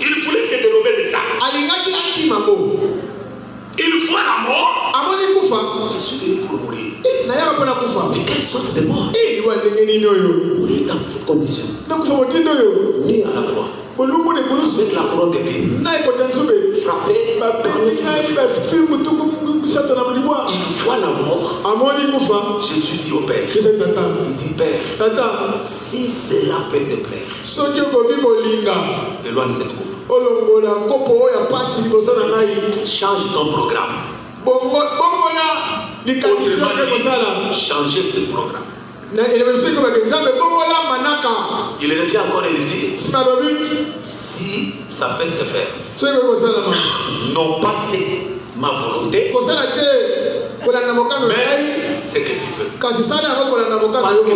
il voulait se dérober de ça. alingaki akimango. Il voit la mort. Amoni kufa. Je suis venu pour mourir. Nayaka mpona kufa. Mais quelle sorte de mort? Iwa ndenge nini oyo? Mourir dans cette condition. Nakufa motindo oyo. Ni à la croix. Bolungu ne kulusu. Avec la couronne d'épines. Na ekota nzube. Frappé. Il voit la mort. Amoni kufa. Jésus dit au Père. Il dit: Père, tata, si cela peut te plaire, soki okoki kolinga éloigne cette coupe. olongola kopo oyo pasi liboso na ngai. Change ton programme. Bongola likanisi oyo kozala. Changer ce programme. Il revient encore et il dit: si ça peut se faire, non pas c'est ma volonté, mais c'est que tu veux. Parce que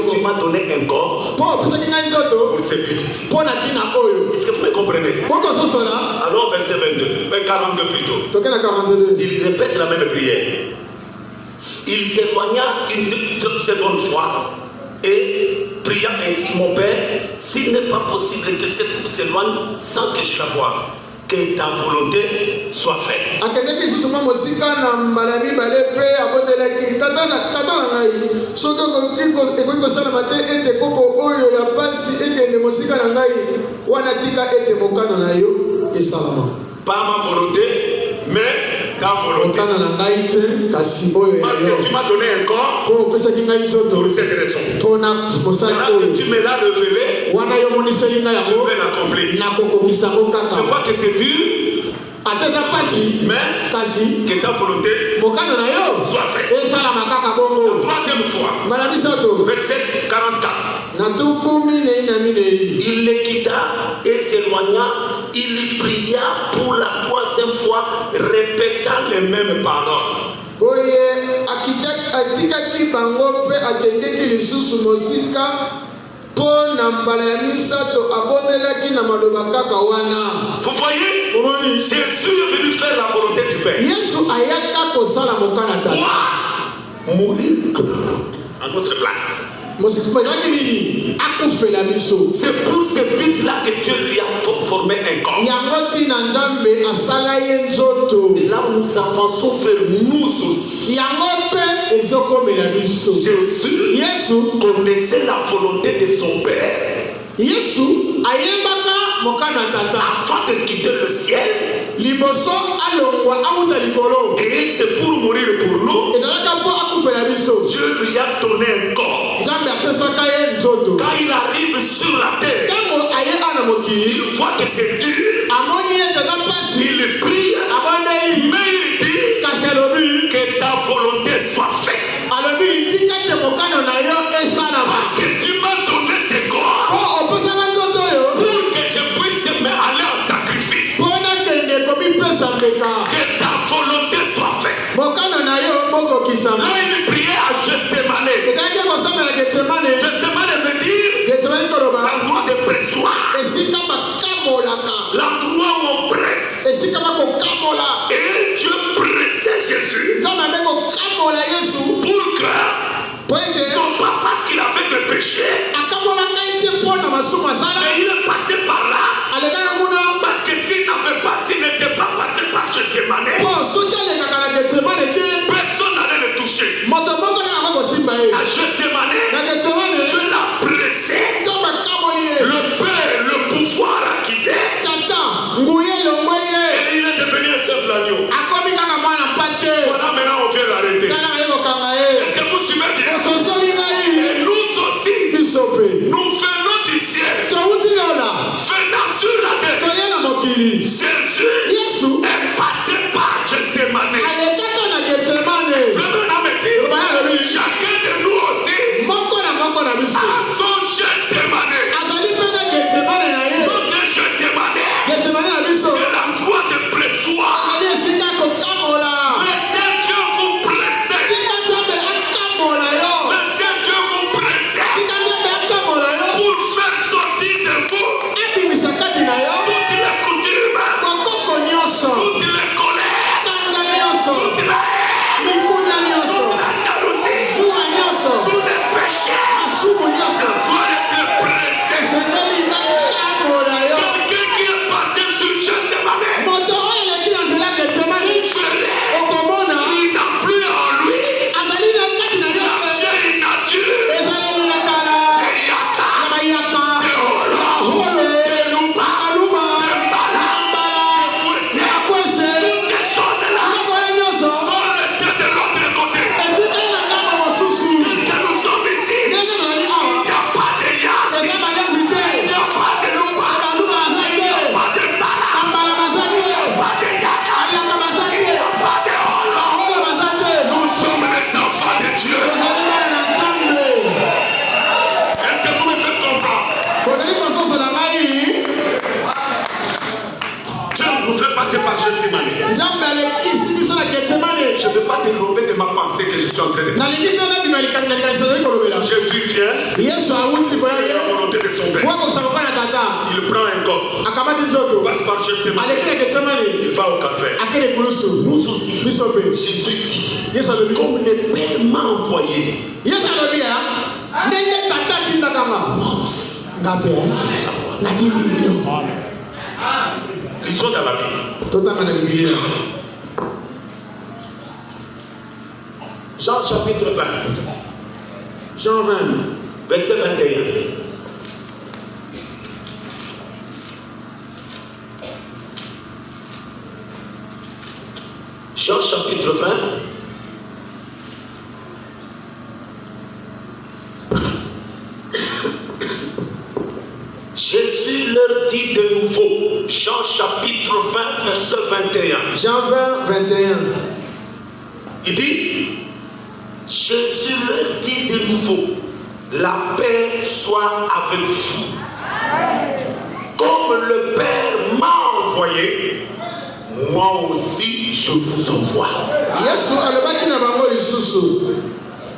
tu m'as donné un corps pour ce petit-ci. Est-ce que vous me comprenez? Alors verset 22, 42 plutôt. Il répète la même prière. Il s'éloigna une seconde fois et pria ainsi: mon Père, s'il n'est pas possible que cette coupe s'éloigne sans que je la boive, que ta volonté soit faite. Pas ma volonté, mais ta volonté. Parce que tu m'as donné un corps pour cette raison. Maintenant que tu me l'as révélé, je vais l'accomplir. Je vois que c'est dur, mais que ta volonté soit faite. La troisième fois, verset 44. Il les quitta et s'éloigna. Il pria pour la troisième fois, répétant les mêmes paroles. Vous voyez, Jésus est venu faire la volonté du Père. Mourir à notre place. C'est pour ce but-là que Dieu lui a formé un corps. C'est là où nous avançons vers nous aussi. Jésus connaissait la volonté de son Père. Afin de quitter le ciel. Et c'est pour mourir pour nous. Dieu lui a donné un corps. Quand il arrive sur la terre, il voit que c'est dur. Il prie, mais il dit que ta volonté soit faite. Parce que tu m'as donné ce corps pour que je puisse me aller en sacrifice. Que ta volonté soit faite. Là, il priait à Gethsémane. Gethsémane veut dire l'endroit de pressoir. L'endroit où on presse. Et Dieu pressait Jésus pour que, non pas parce qu'il avait des péchés, mais il est passé par là. Parce que s'il n'était pas passé par Gethsémane, personne n'allait le toucher. À Gethsémane, Dieu l'a pressé. Le Père, le pouvoir a quitté. Et il est devenu un simple agneau. Voilà, maintenant on vient l'arrêter. Est-ce que vous suivez bien? Et nous aussi, Je ne vais pas développer de ma pensée que je suis en train de dire. Jésus vient. Il fait la volonté de son Père. Il prend un corps. Passe par Gethsemane. Il va au calvaire. Nous aussi. Jésus dit, comme le Père m'a envoyé. Moi aussi. Lisons dans la Bible. Jean chapitre 20. Jean 20. Verset 21. Jean chapitre 20. Jésus leur dit de nouveau, Jean chapitre 20, verset 21. Jean 20, 21. Il dit, Jésus leur dit de nouveau, la paix soit avec vous. Comme le Père m'a envoyé, moi aussi je vous envoie. Yesu alobaki na bango lisusu.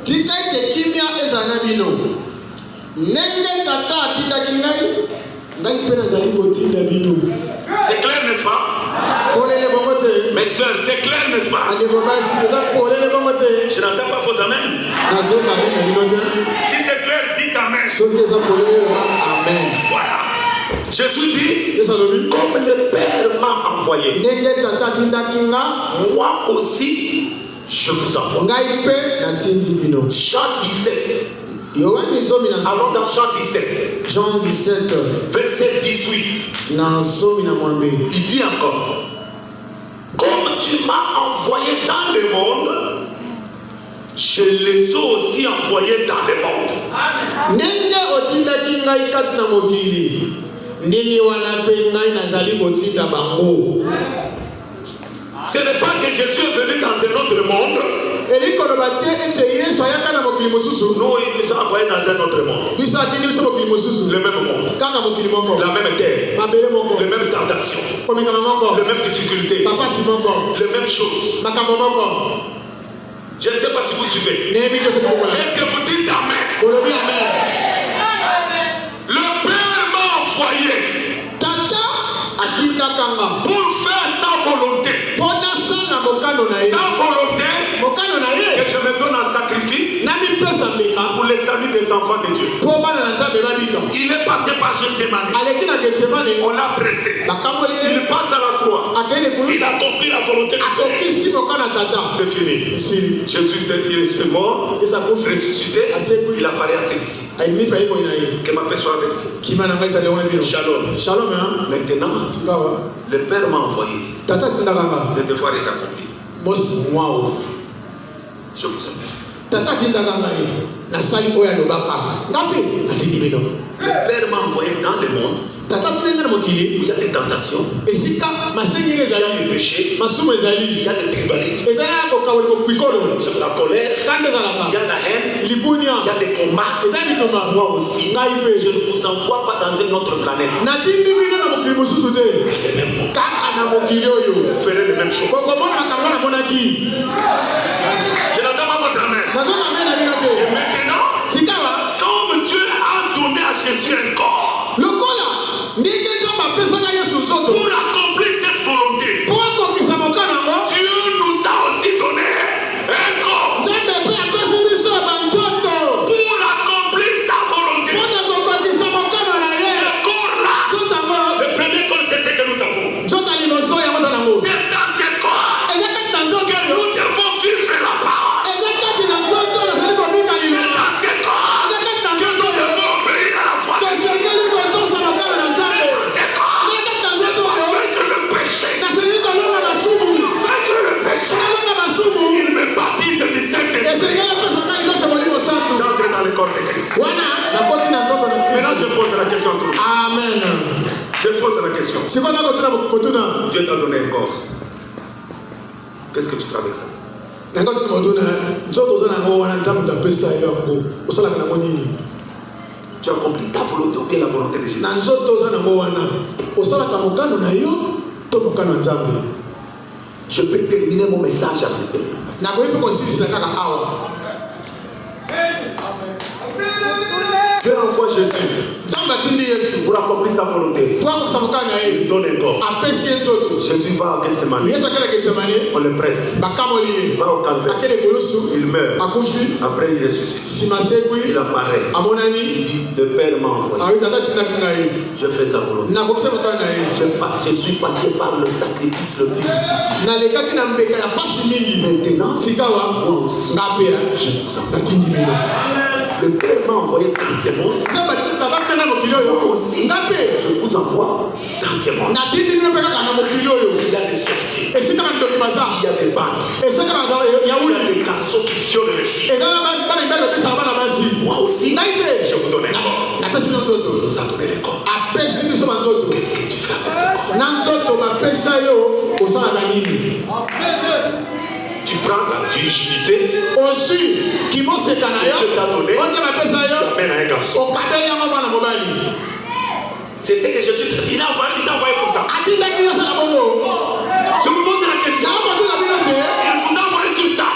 Tika ete kimia ezana bino. Nenge tata atindaki ngai, ngai mpe nazali kotinda bino. C'est clair, n'est-ce pas? Mes soeurs, c'est clair, n'est-ce pas? Je n'entends pas vos amens. Si c'est clair, dites amen. Amen. Voilà. Jésus dit, comme le Père m'a envoyé, moi aussi, je vous envoie. Jean 17. Allons dans Jean 17. Jean 17. Verset 18. Il dit encore, comme tu m'as envoyé dans le monde, je les ai aussi envoyés dans le monde. Ce n'est pas que Jésus est venu dans un autre monde. Nous, il nous a envoyés dans un autre monde. Le même monde. La même terre. Les mêmes tentations. Les mêmes difficultés. Les mêmes choses. Je ne sais pas si vous suivez. Est-ce que vous dites amen? Le Père m'a envoyé pour faire sa volonté. Sa volonté que je me donne en sacrifice pour les saluts des enfants de Dieu. Il est passé par Gethsemane. On l'a pressé. Il passe à la croix. Il a accompli la volonté de Dieu. C'est fini. Jésus est mort, ressuscité. Il apparaît à ses disciples. Que ma paix soit avec vous. Shalom. Maintenant, le Père m'a envoyé. Le devoir est accompli. Moi aussi, je vous appelle. Le Père m'a envoyé dans le monde. Il y a des tentations. Il y a des péchés. Il y a des tribalismes. La colère. Il y a la haine. Il y a des combats. Moi aussi, je ne vous envoie pas dans une autre planète. Le même monde. Vous ferez les mêmes choses. Je n'entends pas votre amen. Et maintenant, comme Dieu a donné à Jésus un corps pour accomplir cette volonté, Dieu nous a aussi donné un corps pour accomplir sa volonté. Ce corps-là, le premier corps, c'est ce que nous avons. C'est dans ce corps que nous devons vivre la parole. C'est dans ce corps que nous devons obéir à la foi. Il me baptise du Saint-Esprit. J'entre dans le corps de Christ. Maintenant je pose la question. Amen. Je pose la question. Dieu t'a donné un corps. Qu'est-ce que tu fais avec ça? Tu accomplis ta volonté ou bien la volonté de Jésus? Je peux terminer mon message à cette heure. Dieu envoie Jésus pour accomplir sa volonté. Il donne un corps. Jésus va à Gethsemane. On le presse. Va au calvaire. Il meurt. Après il ressuscite. Il apparaît. Il dit le Père m'a envoyé. Je fais sa volonté. Je suis passé par le sacrifice le plus difficile. Maintenant, moi aussi, je vous envoie. Le Père m'a envoyé dans ce monde. Moi aussi, je vous envoie dans ce monde. Il y a des sorciers. Il y a des bandits. Il y a des garçons qui violent les filles. Moi aussi, je vous donne un corps. Il nous a donné les corps. Qu'est-ce que tu fais avec le corps? Tu prends la virginité que Dieu t'a donné, tu l'amènes à un garçon. C'est ce que Jésus t'a dit. Il t'a envoyé pour ça. Je vous pose la question. Il vous a envoyé sur ça.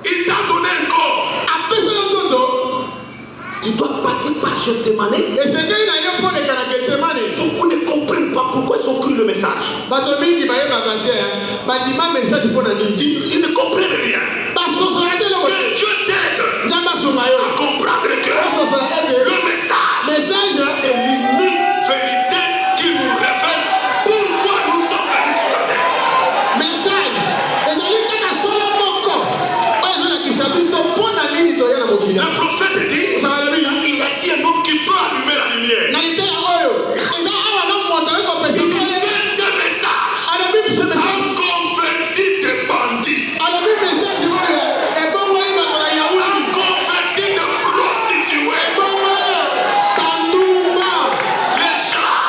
Il t'a donné un corps. Tu dois passer par Gethsemane. Beaucoup ne comprennent pas pourquoi ils ont cru le message. Ils ne comprennent rien. Que Dieu t'aide à comprendre que le message est l'unique vérité qui nous révèle pourquoi nous sommes venus sur la terre. Le prophète dit il y a ici un homme qui peut allumer la lumière. Il dit ce message a converti des bandits, a converti des prostituées, les gens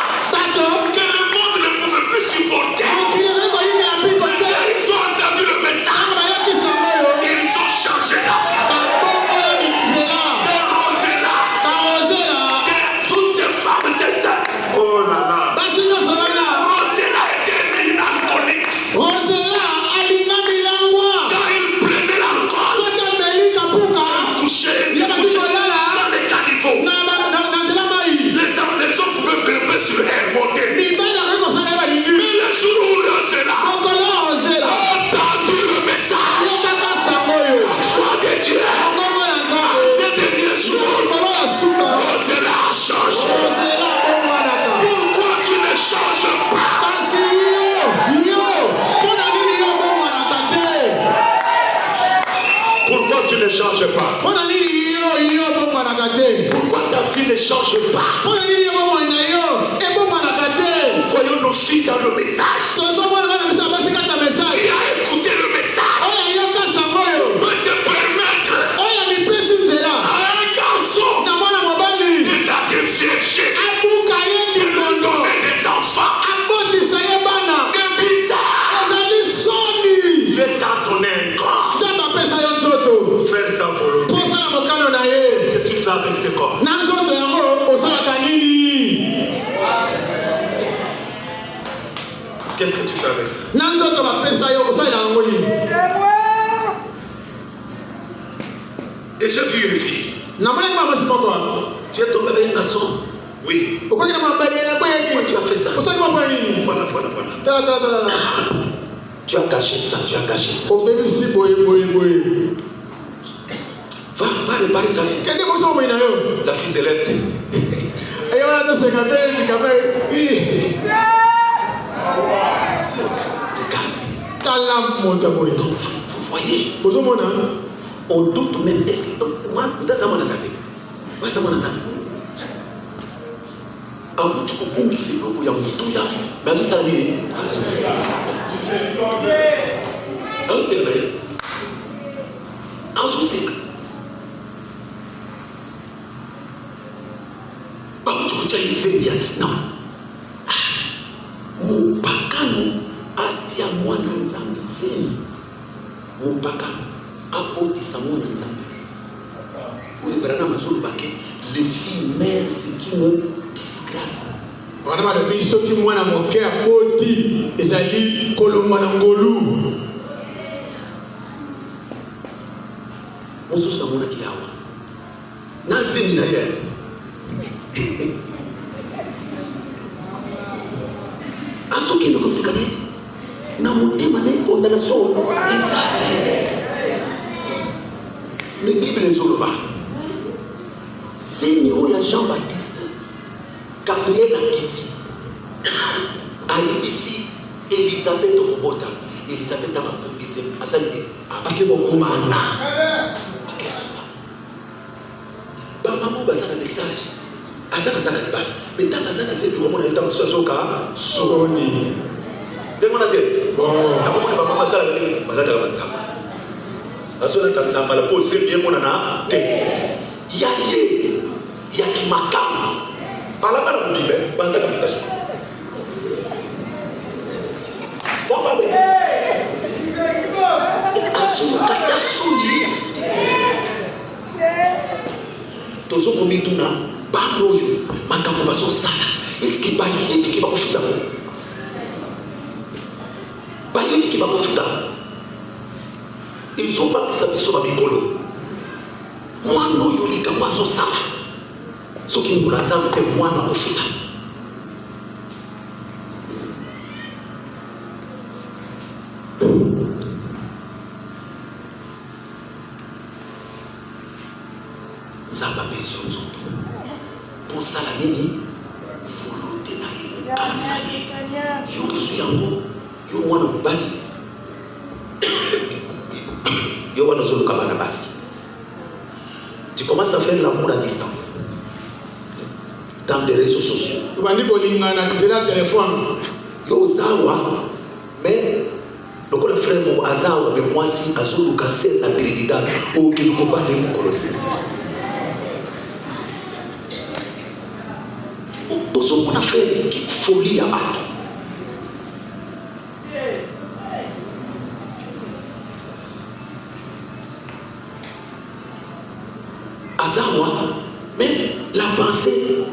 que le monde ne pouvait plus supporter. Ils ont entendu le message, ils ont changé d'avis. Oh là là. Rosella était une alcoolique. Quand il prenait l'alcool, il couchait dans les caniveaux. Les hommes pouvaient grimper sur elle, monter. Mais le jour où Rosella a entendu le message, la foi de Dieu, à ces derniers jours, Rosella a changé. Pourquoi tu ne changes pas? Pourquoi tu ne changes pas? Pourquoi ta vie ne change pas? Voyons nos filles dans le message. Il a écouté le message. Peut se permettre à un garçon de la dévierger, de lui donner des enfants. C'est bizarre. Dieu t'a donné un corps pour faire sa volonté. Qu'est-ce que tu fais avec ce corps? Qu'est-ce que tu fais avec ça? Et j'ai vu une fille. Tu es tombé avec un garçon? Oui. Pourquoi tu as fait ça? Voilà. Tu as caché ça. Va réparer ta fille. La fille s'élève. Regarde. Vous voyez? On doute même. Est-ce que moi, dans mon attaque, non. Mupakano atia mwana nzambi seni. Mupakano apotisa mwana nzambi. Les filles mères, c'est une disgrâce. Wana malobi soki mwana moke aboti ezali kolongwa na ngolu. Mosusu amonaki awa nazemi na ye azokende koseka ne na motema na condamnation eza te. Me Bible ezoloba seni oyo ya Jean Baptiste Gabriel akiti ayebisi Elisabeth okobota. Elisabeth amapumbise asali akebomana bamamo baza na message azaka taka libala mais tant baza na zebi komona eta mosusu azoka soni ndemona te akomona bamama asala nini bazataka banzamba azolata nzamba la po zebi emonana te ya ye ya kimakamu balabala mobimbe bandaka pitaso azokata soni tozokomituna bana oyo makambo bazosala eske bayebiki bakofuta bayebiki bakofuta ezobakisa biso bamikolo mwana oyo likambo azosala soki mbula nzambe te mwana akofuta. Zamba beso nzoto pour sala nini volonté na ye mokanda yo su yango yo mwana mobali yo wana ozoluka bana basi. Tu commences à faire l'amour à distance dans des réseaux sociaux. Ubani bolingana kutela téléphone yo zawa mais lokola frère mo azawa mais moi si azoluka c'est la trinidad o ke ko ba le mokolo tozomona frère ki folie ya bato azawa mais la pensée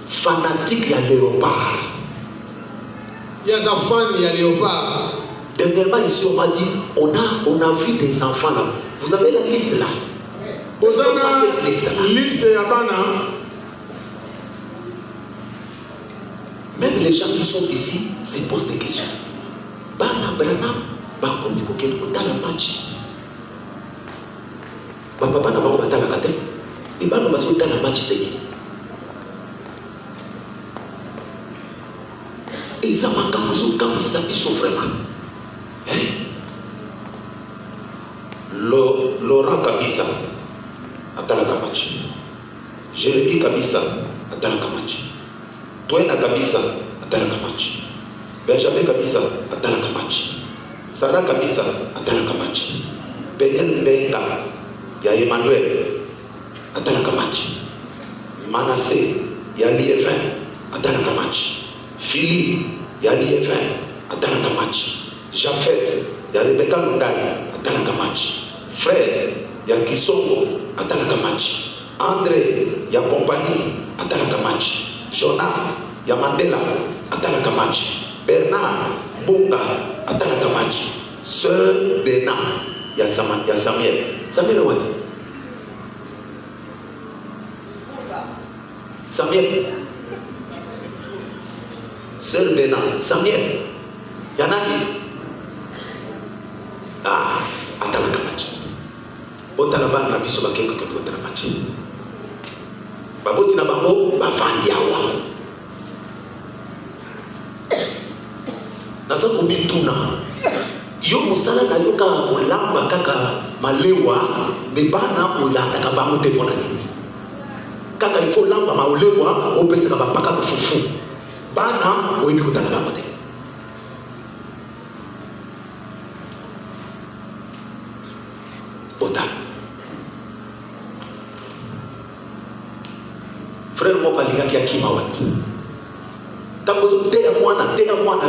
fanatique ya léopard yaza fan ya léopard. Dernièrement ici on m'a dit on a vu des enfants là, vous avez la liste là, liste ya bana. Même les gens qui sont ici se posent des questions. Bana Branham, bakomi kokende kotala match. Papa na bango batala kate. Ibano bazotala match te. Ils ont makambo zokamisa biso vraiment. Laurent Kabisa atalaka match. Jérémy Kabisa atalaka match. Toena Kabisa atalaka match. Benjamin Kabisa atalaka match. Sarah Kabisa atalaka match. Benel Mbenga ya Emmanuel atalaka match. Manassé ya Liévin atalaka match. Philippe ya Liévin atalaka match. Jafet ya Rebecca Mundai atalaka match. Frère ya Kisongo atalaka match. André ya Compagnie atalaka match. Jonas ya Mandela atalaka match. Bernard Mbunga atalaka match. Sœur Bena ya Samuel what? Samuel Sœur Bena Samuel ya nani? Atalaka match. Otala bana na biso bakenge ko otala match. Baboti na bango bavandi awa. Naza komituna yo musala na yo ka kolamba kaka malewa me bana olandaka bango te mpona nini kaka ifo lamba maulewa opesaka bapaka bufufu bana oyebi kotala bango te. Ota frère moko alingaki akima wati tangozo teya mwana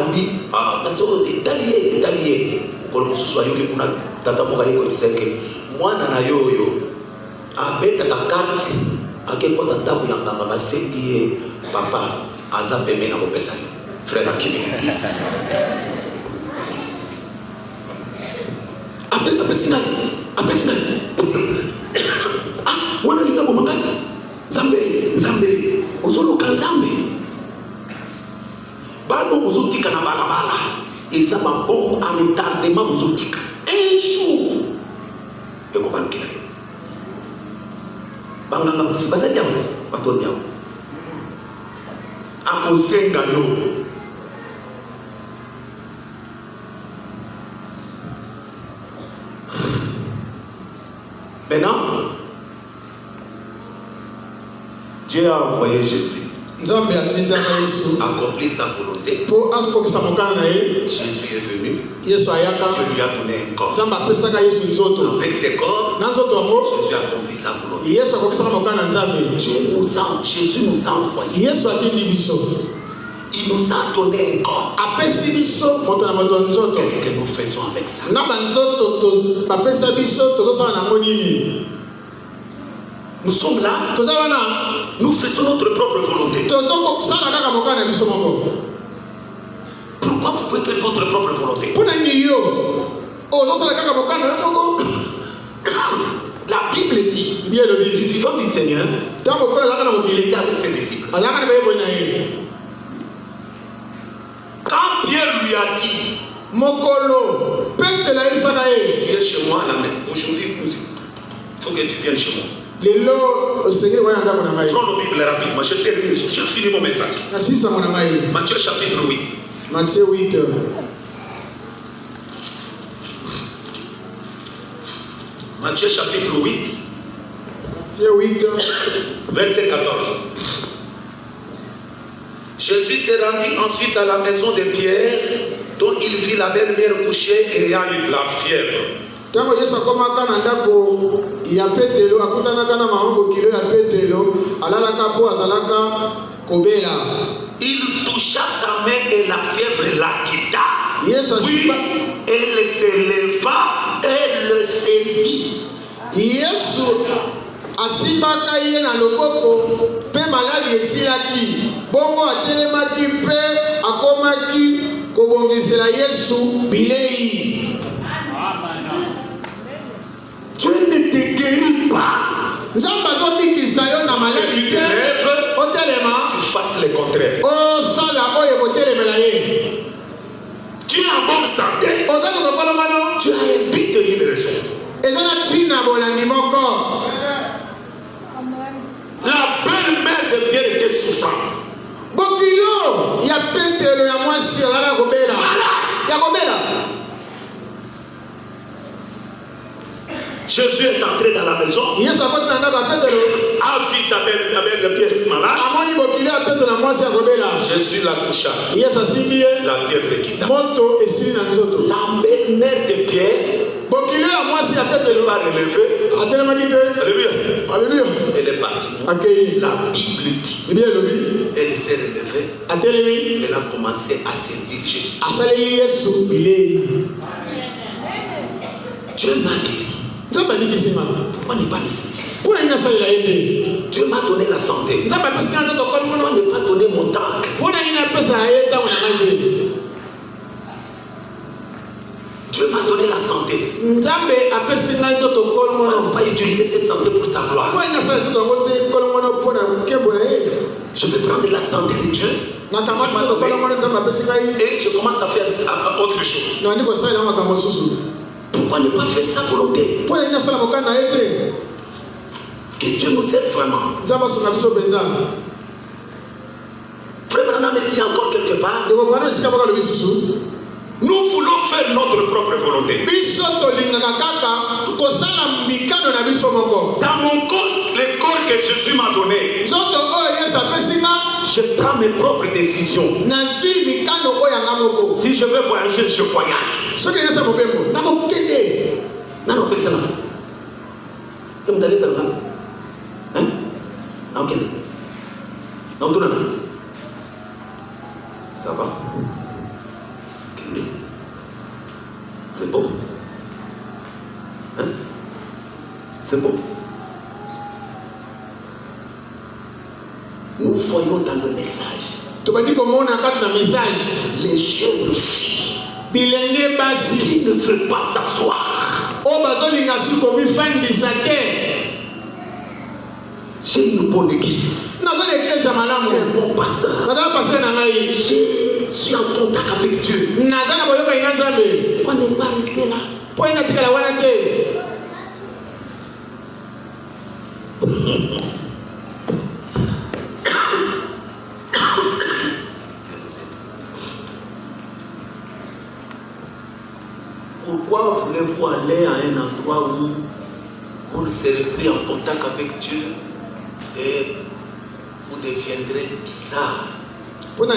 mbi naso etaliye kolo mosusu ayoki kuna tata moko aliko biseke mwana na yoyo abetaka carte akekota ndako ya ngamba basengi ye papa aza pembe na kopesa yo frère akimi l'église apesi ngai wana linga boma ngai nzambe ozoluka nzambe bano bozotika na balabala eza babombe a retardement bozotika un jour ekobanukila yo banganga mpisi bazali awo batoni awo akosenga yo maintenant Dieu a envoyé Jésus accomplir sa volonté. Jésus est venu. Dieu lui a donné un corps. Avec ses corps, Jésus a accompli sa volonté. Jésus nous a envoyé. Il nous a donné un corps. Qu'est-ce que nous faisons avec ça? Nous sommes là, nous faisons notre propre volonté. Pourquoi vous pouvez faire votre propre volonté? La Bible dit, du vivant du Seigneur, il était avec ses disciples. Quand Pierre lui a dit, tu es chez moi à la main. Aujourd'hui, il faut que tu viennes chez moi. Prends nos Bibles rapidement, je termine, je finis mon message. Matthieu chapitre 8. Matthieu 8. Matthieu chapitre 8. Matthieu 8. Verset 14. Jésus s'est rendu ensuite à la maison de Pierre, dont il vit la belle-mère couchée ayant eu la fièvre. Tango Yesu akomaka na ndako ya Petelo akutanaka na mahongo kilo ya Petelo alalaka po azalaka kobela. Il toucha sa main et la fièvre la quitta. Puis elle se leva et le servit. Yesu asimbaka ye na loboko pe maladi esilaki bongo atelemaki pe akomaki kobongisela Yesu bilei. Dieu ne te guérit pas. Tu fasses le contraire. Tu es en bonne santé. Tu as un but et une raison. La belle-mère de Pierre était souffrante. Jésus est entré dans la maison. A vu sa belle de Pierre malade. Jésus la toucha. La fièvre quitta. La belle-mère de Pierre va relever. Alléluia. Elle est partie. La Bible dit. Elle s'est relevée. Elle a commencé à servir Jésus. Dieu m'a guéri. Pourquoi ne pas le servir? Dieu m'a donné la santé. Pourquoi ne pas donner mon temps à Christ? Dieu m'a donné la santé. Pourquoi ne pas utiliser cette santé pour sa gloire? Je vais prendre la santé de Dieu et je commence à faire autre chose. Pourquoi ne pas faire sa volonté? Que Dieu nous aide vraiment. Frère Branham dit encore quelque part, nous voulons faire notre propre volonté. Dans mon corps, le corps que Jésus m'a donné, je prends mes propres décisions. Si je veux voyager, je voyage. Ça va? C'est bon. Hein? C'est bon. Nous voyons dans le message les jeunes filles qui ne veulent pas s'asseoir. C'est une bonne église. C'est un bon pasteur. Je suis en contact avec Dieu. Pourquoi ne pas rester là? Pourquoi voulez-vous aller à un endroit où vous ne serez plus en contact avec Dieu et vous deviendrez bizarre? Pourquoi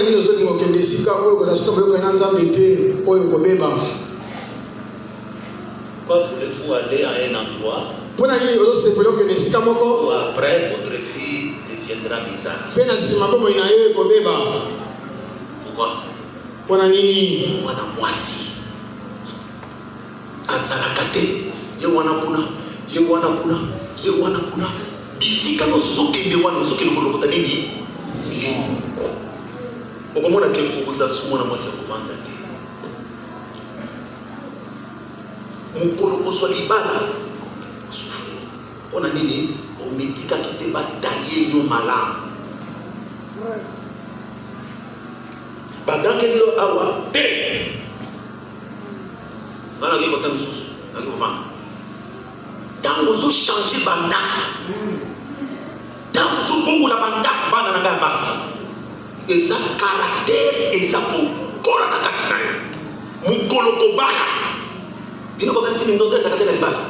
voulez-vous aller à un endroit où après votre fille deviendra bizarre? Pourquoi? Mwana mwasi azalakate yewana kuna bisika nosokende wana osokende kolokota nini okomona ke okozasumwa na mwasi ya kovanda te mokolo kozwa libala osufri mpona nini ometikaki te bataye yo malamu bagangeli yo awa te ngana ke kota misusu naki kovanda ntango ozochange bandako ntango ozobongola bandako bana na ngai ya basi eza karaktere eza kokola na kati na yo mokolo kobala bino kokanisi mindondo ezaka te na libala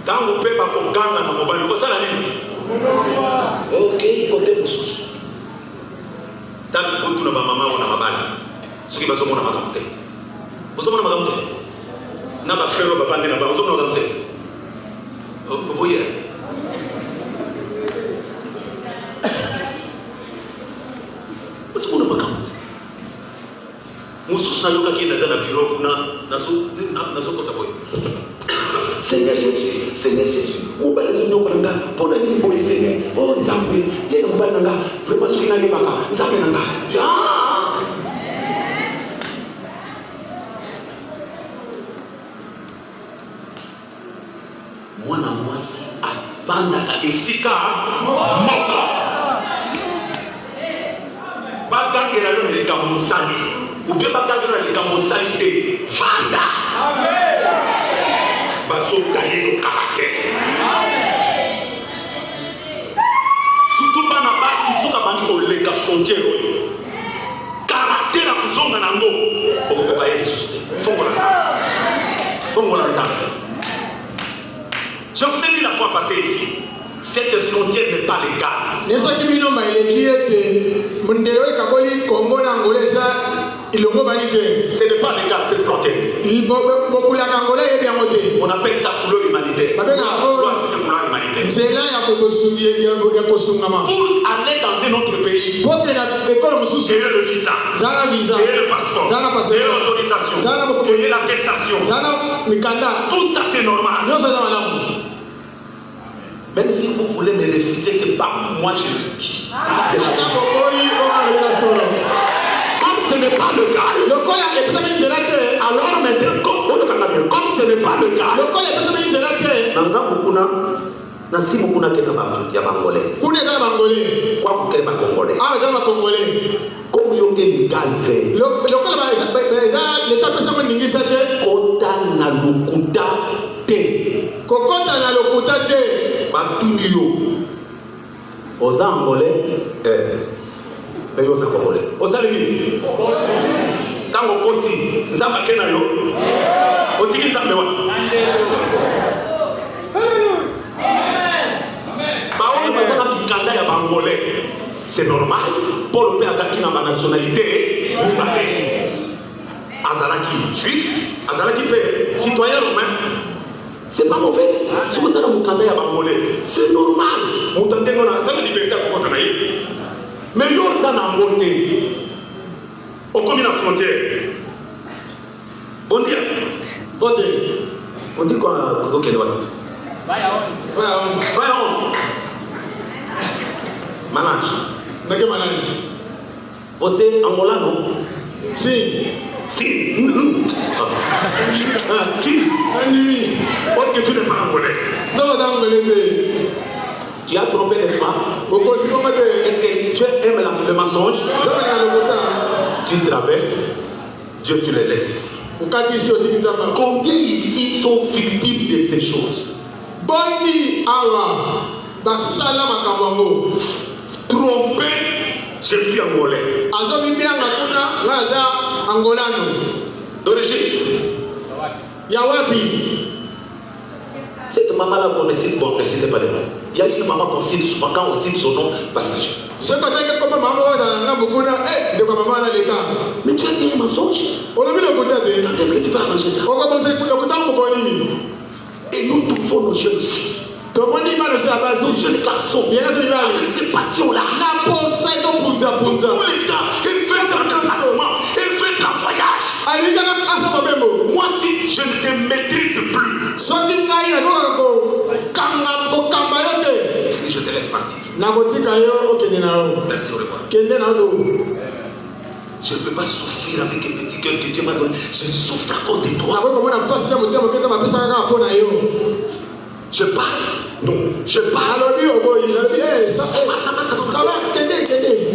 ntango mpe bakoganga na mobali okosala nini okei kote mosusu ntango botuna bamama ona mabala soki bazomona makambo te bozomona makambo te na bafrero bapande na bango ozomona makambo te oboye ozomona makambo te mosusu nayokaki naza na biro kuna nazokota boye Seigneur Jésus mobali azonyokola nga mpona nini boye Seigneur o nzambe ye na mobali na nga vraimen soki nayebaka nzambe na nga mwana mwasi avandaka esika moko bagangela yo na likambo mosali ubie bagangela na likambo mosali te vanda bazotaye yo karaktere surtout bana basi soka bandi koleka frontiere oyo karaktere ya kozonga nango okokoka ye lisusu te fongola nzambe. Je vous ai dit la fois passée ici, cette frontière n'est pas légale. Ce n'est pas légal cette frontière ici. On appelle ça couleur humanitaire. Pour aller dans un autre pays, il y a le visa, il y a le passeport, il y a l'autorisation, il y a l'attestation. Tout ça c'est normal. Même si vous voulez me refuser, ce n'est pas moi je le dis. Comme ce n'est pas le cas, alors maintenant, comme ce n'est pas le cas, comme il y a légal fait, Kota na lokuta te. Batumio. Oza angolais, mais oza congolais. Oza limi. Tango kosi, nzamba kena yo. Otiki nzambe wa. Baoye bazaka mikanda ya bangolais. C'est normal. Paul pe azaki na ba nationalité mibale. Azalaki juif, azalaki pe citoyen romain. C'est pas mauvais. Si vous avez un mutanda ya bangolais, c'est normal. Mutanda ngona ça la liberté à côté naïe. Mais nous ça na ngote. Au comme la frontière. On dit voter. On dit quoi OK, voilà. Va on. Malange. Nake Malange. Você Angola non? Si. Si. Si. Animi. Or que tu n'es pas angolais. Non, d'angolais. Tu as trompé les femmes. Est-ce que tu aimes le mensonge? Tu traverses, Dieu tu les laisses ici. Combien ici sont victimes de ces choses? Trompé, je suis angolais. D'origine. Cette maman-là qu'on ne cite, bon, ne citez pas de nom. Il y a une maman qu'on cite souvent, quand on cite son nom, passager. Mais tu as dit un mensonge. Quand est-ce que tu vas arranger ça? Et nous trouvons nos jeunes filles, nos jeunes garçons, avec ces passions-là. Tout le temps, il fait un déplacement, il fait un voyage. Moi, si je ne te maîtrise plus, c'est fini, je te laisse partir. Merci, au revoir. Je ne peux pas souffrir avec un petit cœur que Dieu m'a donné. Je souffre à cause de toi. Je parle. Non, je parle. Ça va.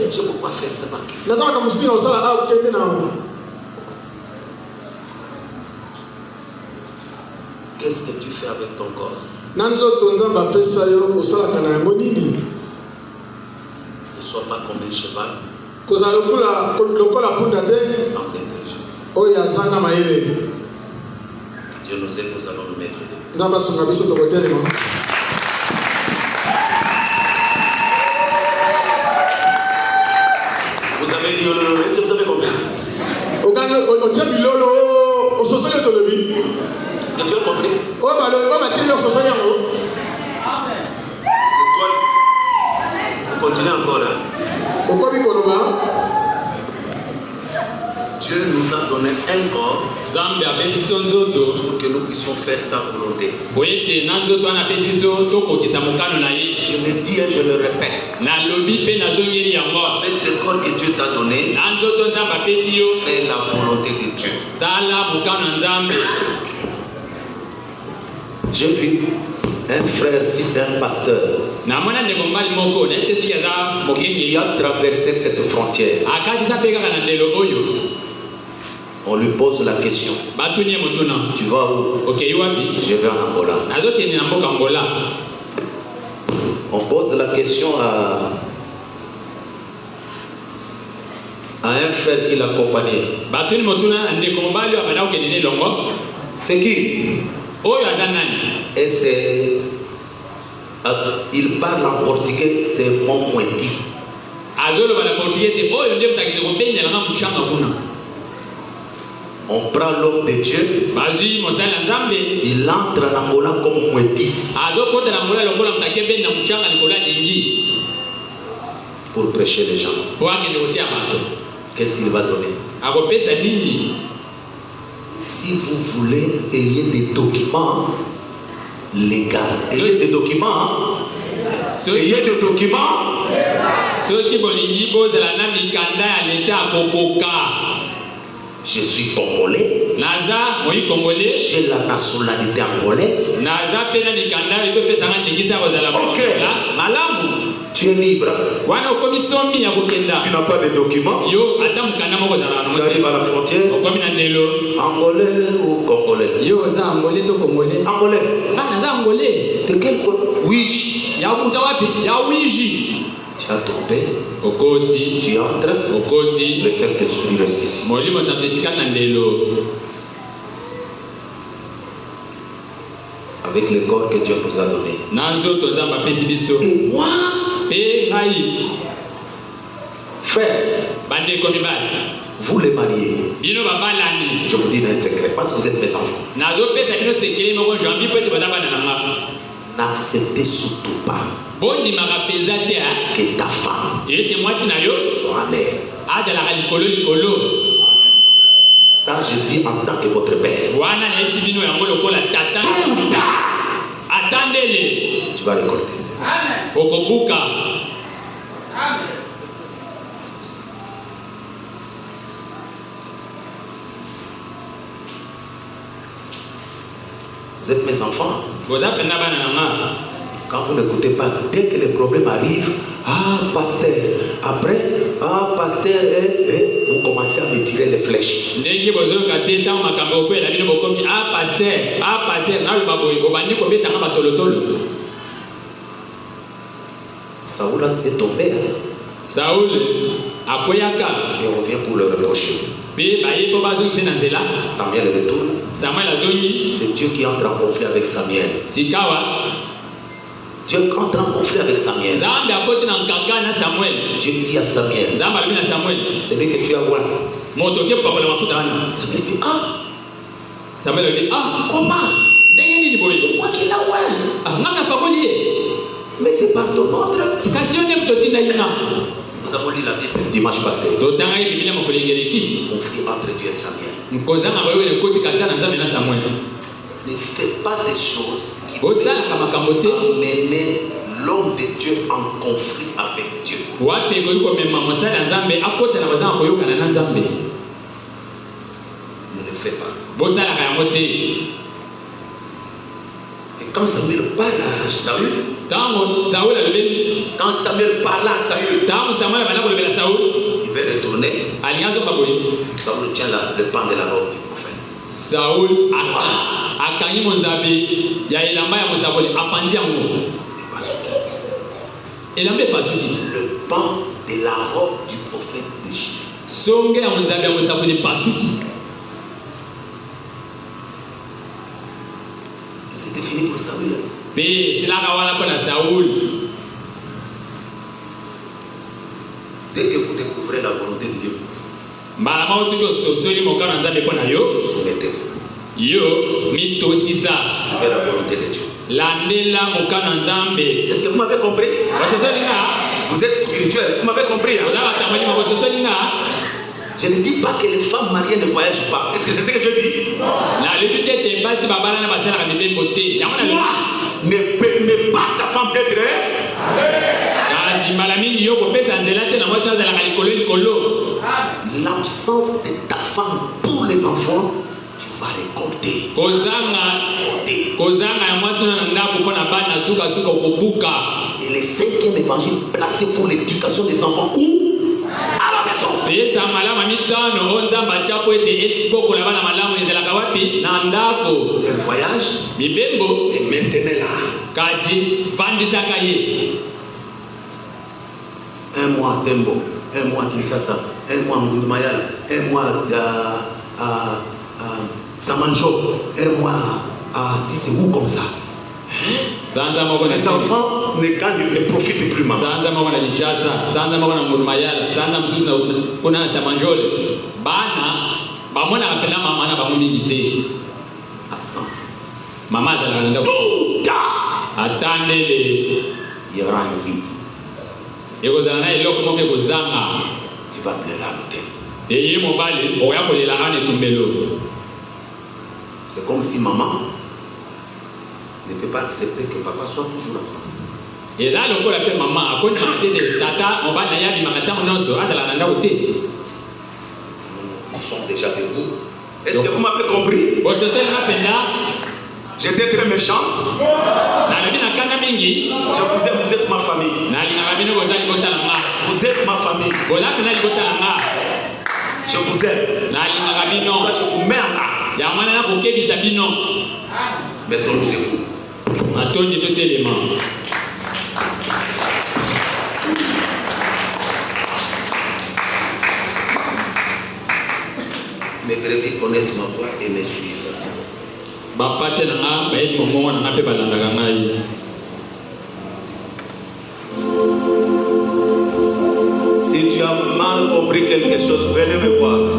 Je ne peux pas faire ça. Qu'est-ce que tu fais avec ton corps? Ne sois pas comme un cheval sans intelligence. Que Dieu nous aide, nous allons nous mettre debout. Vous avez dit Ololo, est-ce que vous avez compris? Est-ce que tu as compris? C'est toi. Vous continuez encore là. Dieu nous a donné un corps pour que nous puissions faire sa volonté. Je le dis et je le répète. Avec ce corps que Dieu t'a donné, fais la volonté de Dieu. J'ai vu un frère, si c'est un pasteur, qui a traversé cette frontière. On lui pose la question. Tu vas où? Je vais en Angola. On pose la question à un frère qui l'accompagnait. C'est qui? Et c'est... il parle en portugais, c'est mon moiti. On prend l'homme de Dieu, il entre en Angola comme moiti pour prêcher les gens. Qu'est-ce qu'il va donner? Si vous voulez, ayez des documents légaux. Ayez des documents. Ayez des documents. Je suis congolais. J'ai la nationalité angolaise. Ok. Tu es libre. Tu n'as pas de documents. Tu arrives à la frontière. Angolais ou congolais? Angolais. De quel coin? Oui. Tu as tombé. Tu entres. Le Saint-Esprit reste ici. Avec le corps que Dieu nous a donné. Et moi, frère, vous les mariez. Je vous dis un secret parce que vous êtes mes enfants. N'acceptez surtout pas que ta femme soit mère. Ça, je dis en tant que votre père. Tu vas récolter. Vous êtes mes enfants. Quand vous n'écoutez pas, dès que les problèmes arrivent, pasteur, après, pasteur, vous commencez à me tirer les flèches. Saoul est tombé. Saoul, et on vient pour le reprocher. Samuel retourne. C'est Dieu qui entre en conflit avec Samuel. Dieu entre en conflit avec Samuel. Dieu dit à Samuel, c'est lui que tu as voir. Samuel dit, Samuel dit, comment? C'est moi qui l'ai voir. Mais c'est par ton ordre. Nous avons lu la Bible le dimanche passé. Conflit entre Dieu et Samuel. Ne fais pas des choses qui peuvent amener l'homme de Dieu en conflit avec Dieu. Ne le fais pas. Et quand Samuel parle à Saül, quand Samuel parle à Saül, il va retourner. Saül tient le pan de la robe du prophète. Saul akangi monzabe ya elamba ya mozaboli apandi yango elamba epasuki le pan de la robe du prophète déchiré. Songe ya monzabe ya mozaboli epasuki. C'était fini pour Saül. Pe silaka wana pona Saul. Dès que vous découvrez la volonté de Dieu, soumettez-vous. Suivez la volonté de Dieu. Est-ce que vous m'avez compris? Vous êtes spirituel, vous m'avez compris? Je ne dis pas que les femmes mariées ne voyagent pas. Est-ce que c'est ce que je dis? Ne pas ta femme d'être. L'absence de ta femme pour les enfants, tu vas récolter. Et le cinquième évangile placé pour l'éducation des enfants où? À la maison. Le voyage est maintenant là. Un mois à Tembo, un mois à Kinshasa, un mois à Mbundumayala, un mois à Samanjo, un mois à si c'est où comme ça. Les enfants ne profitent plus mal. Absence. Tout il y aura une vie. Tu vas pleurer à l'hôtel. C'est comme si maman ne peut pas accepter que papa soit toujours absent. Nous sommes déjà debout. Est-ce que vous m'avez compris? J'étais très méchant. Je vous aime, vous êtes ma famille. Vous êtes ma famille. Je vous aime. Quand je vous mets en garde. Mettons-nous debout. Mes brebis connaissent ma voix et me suivent. Si tu as mal compris quelque chose, venez me voir.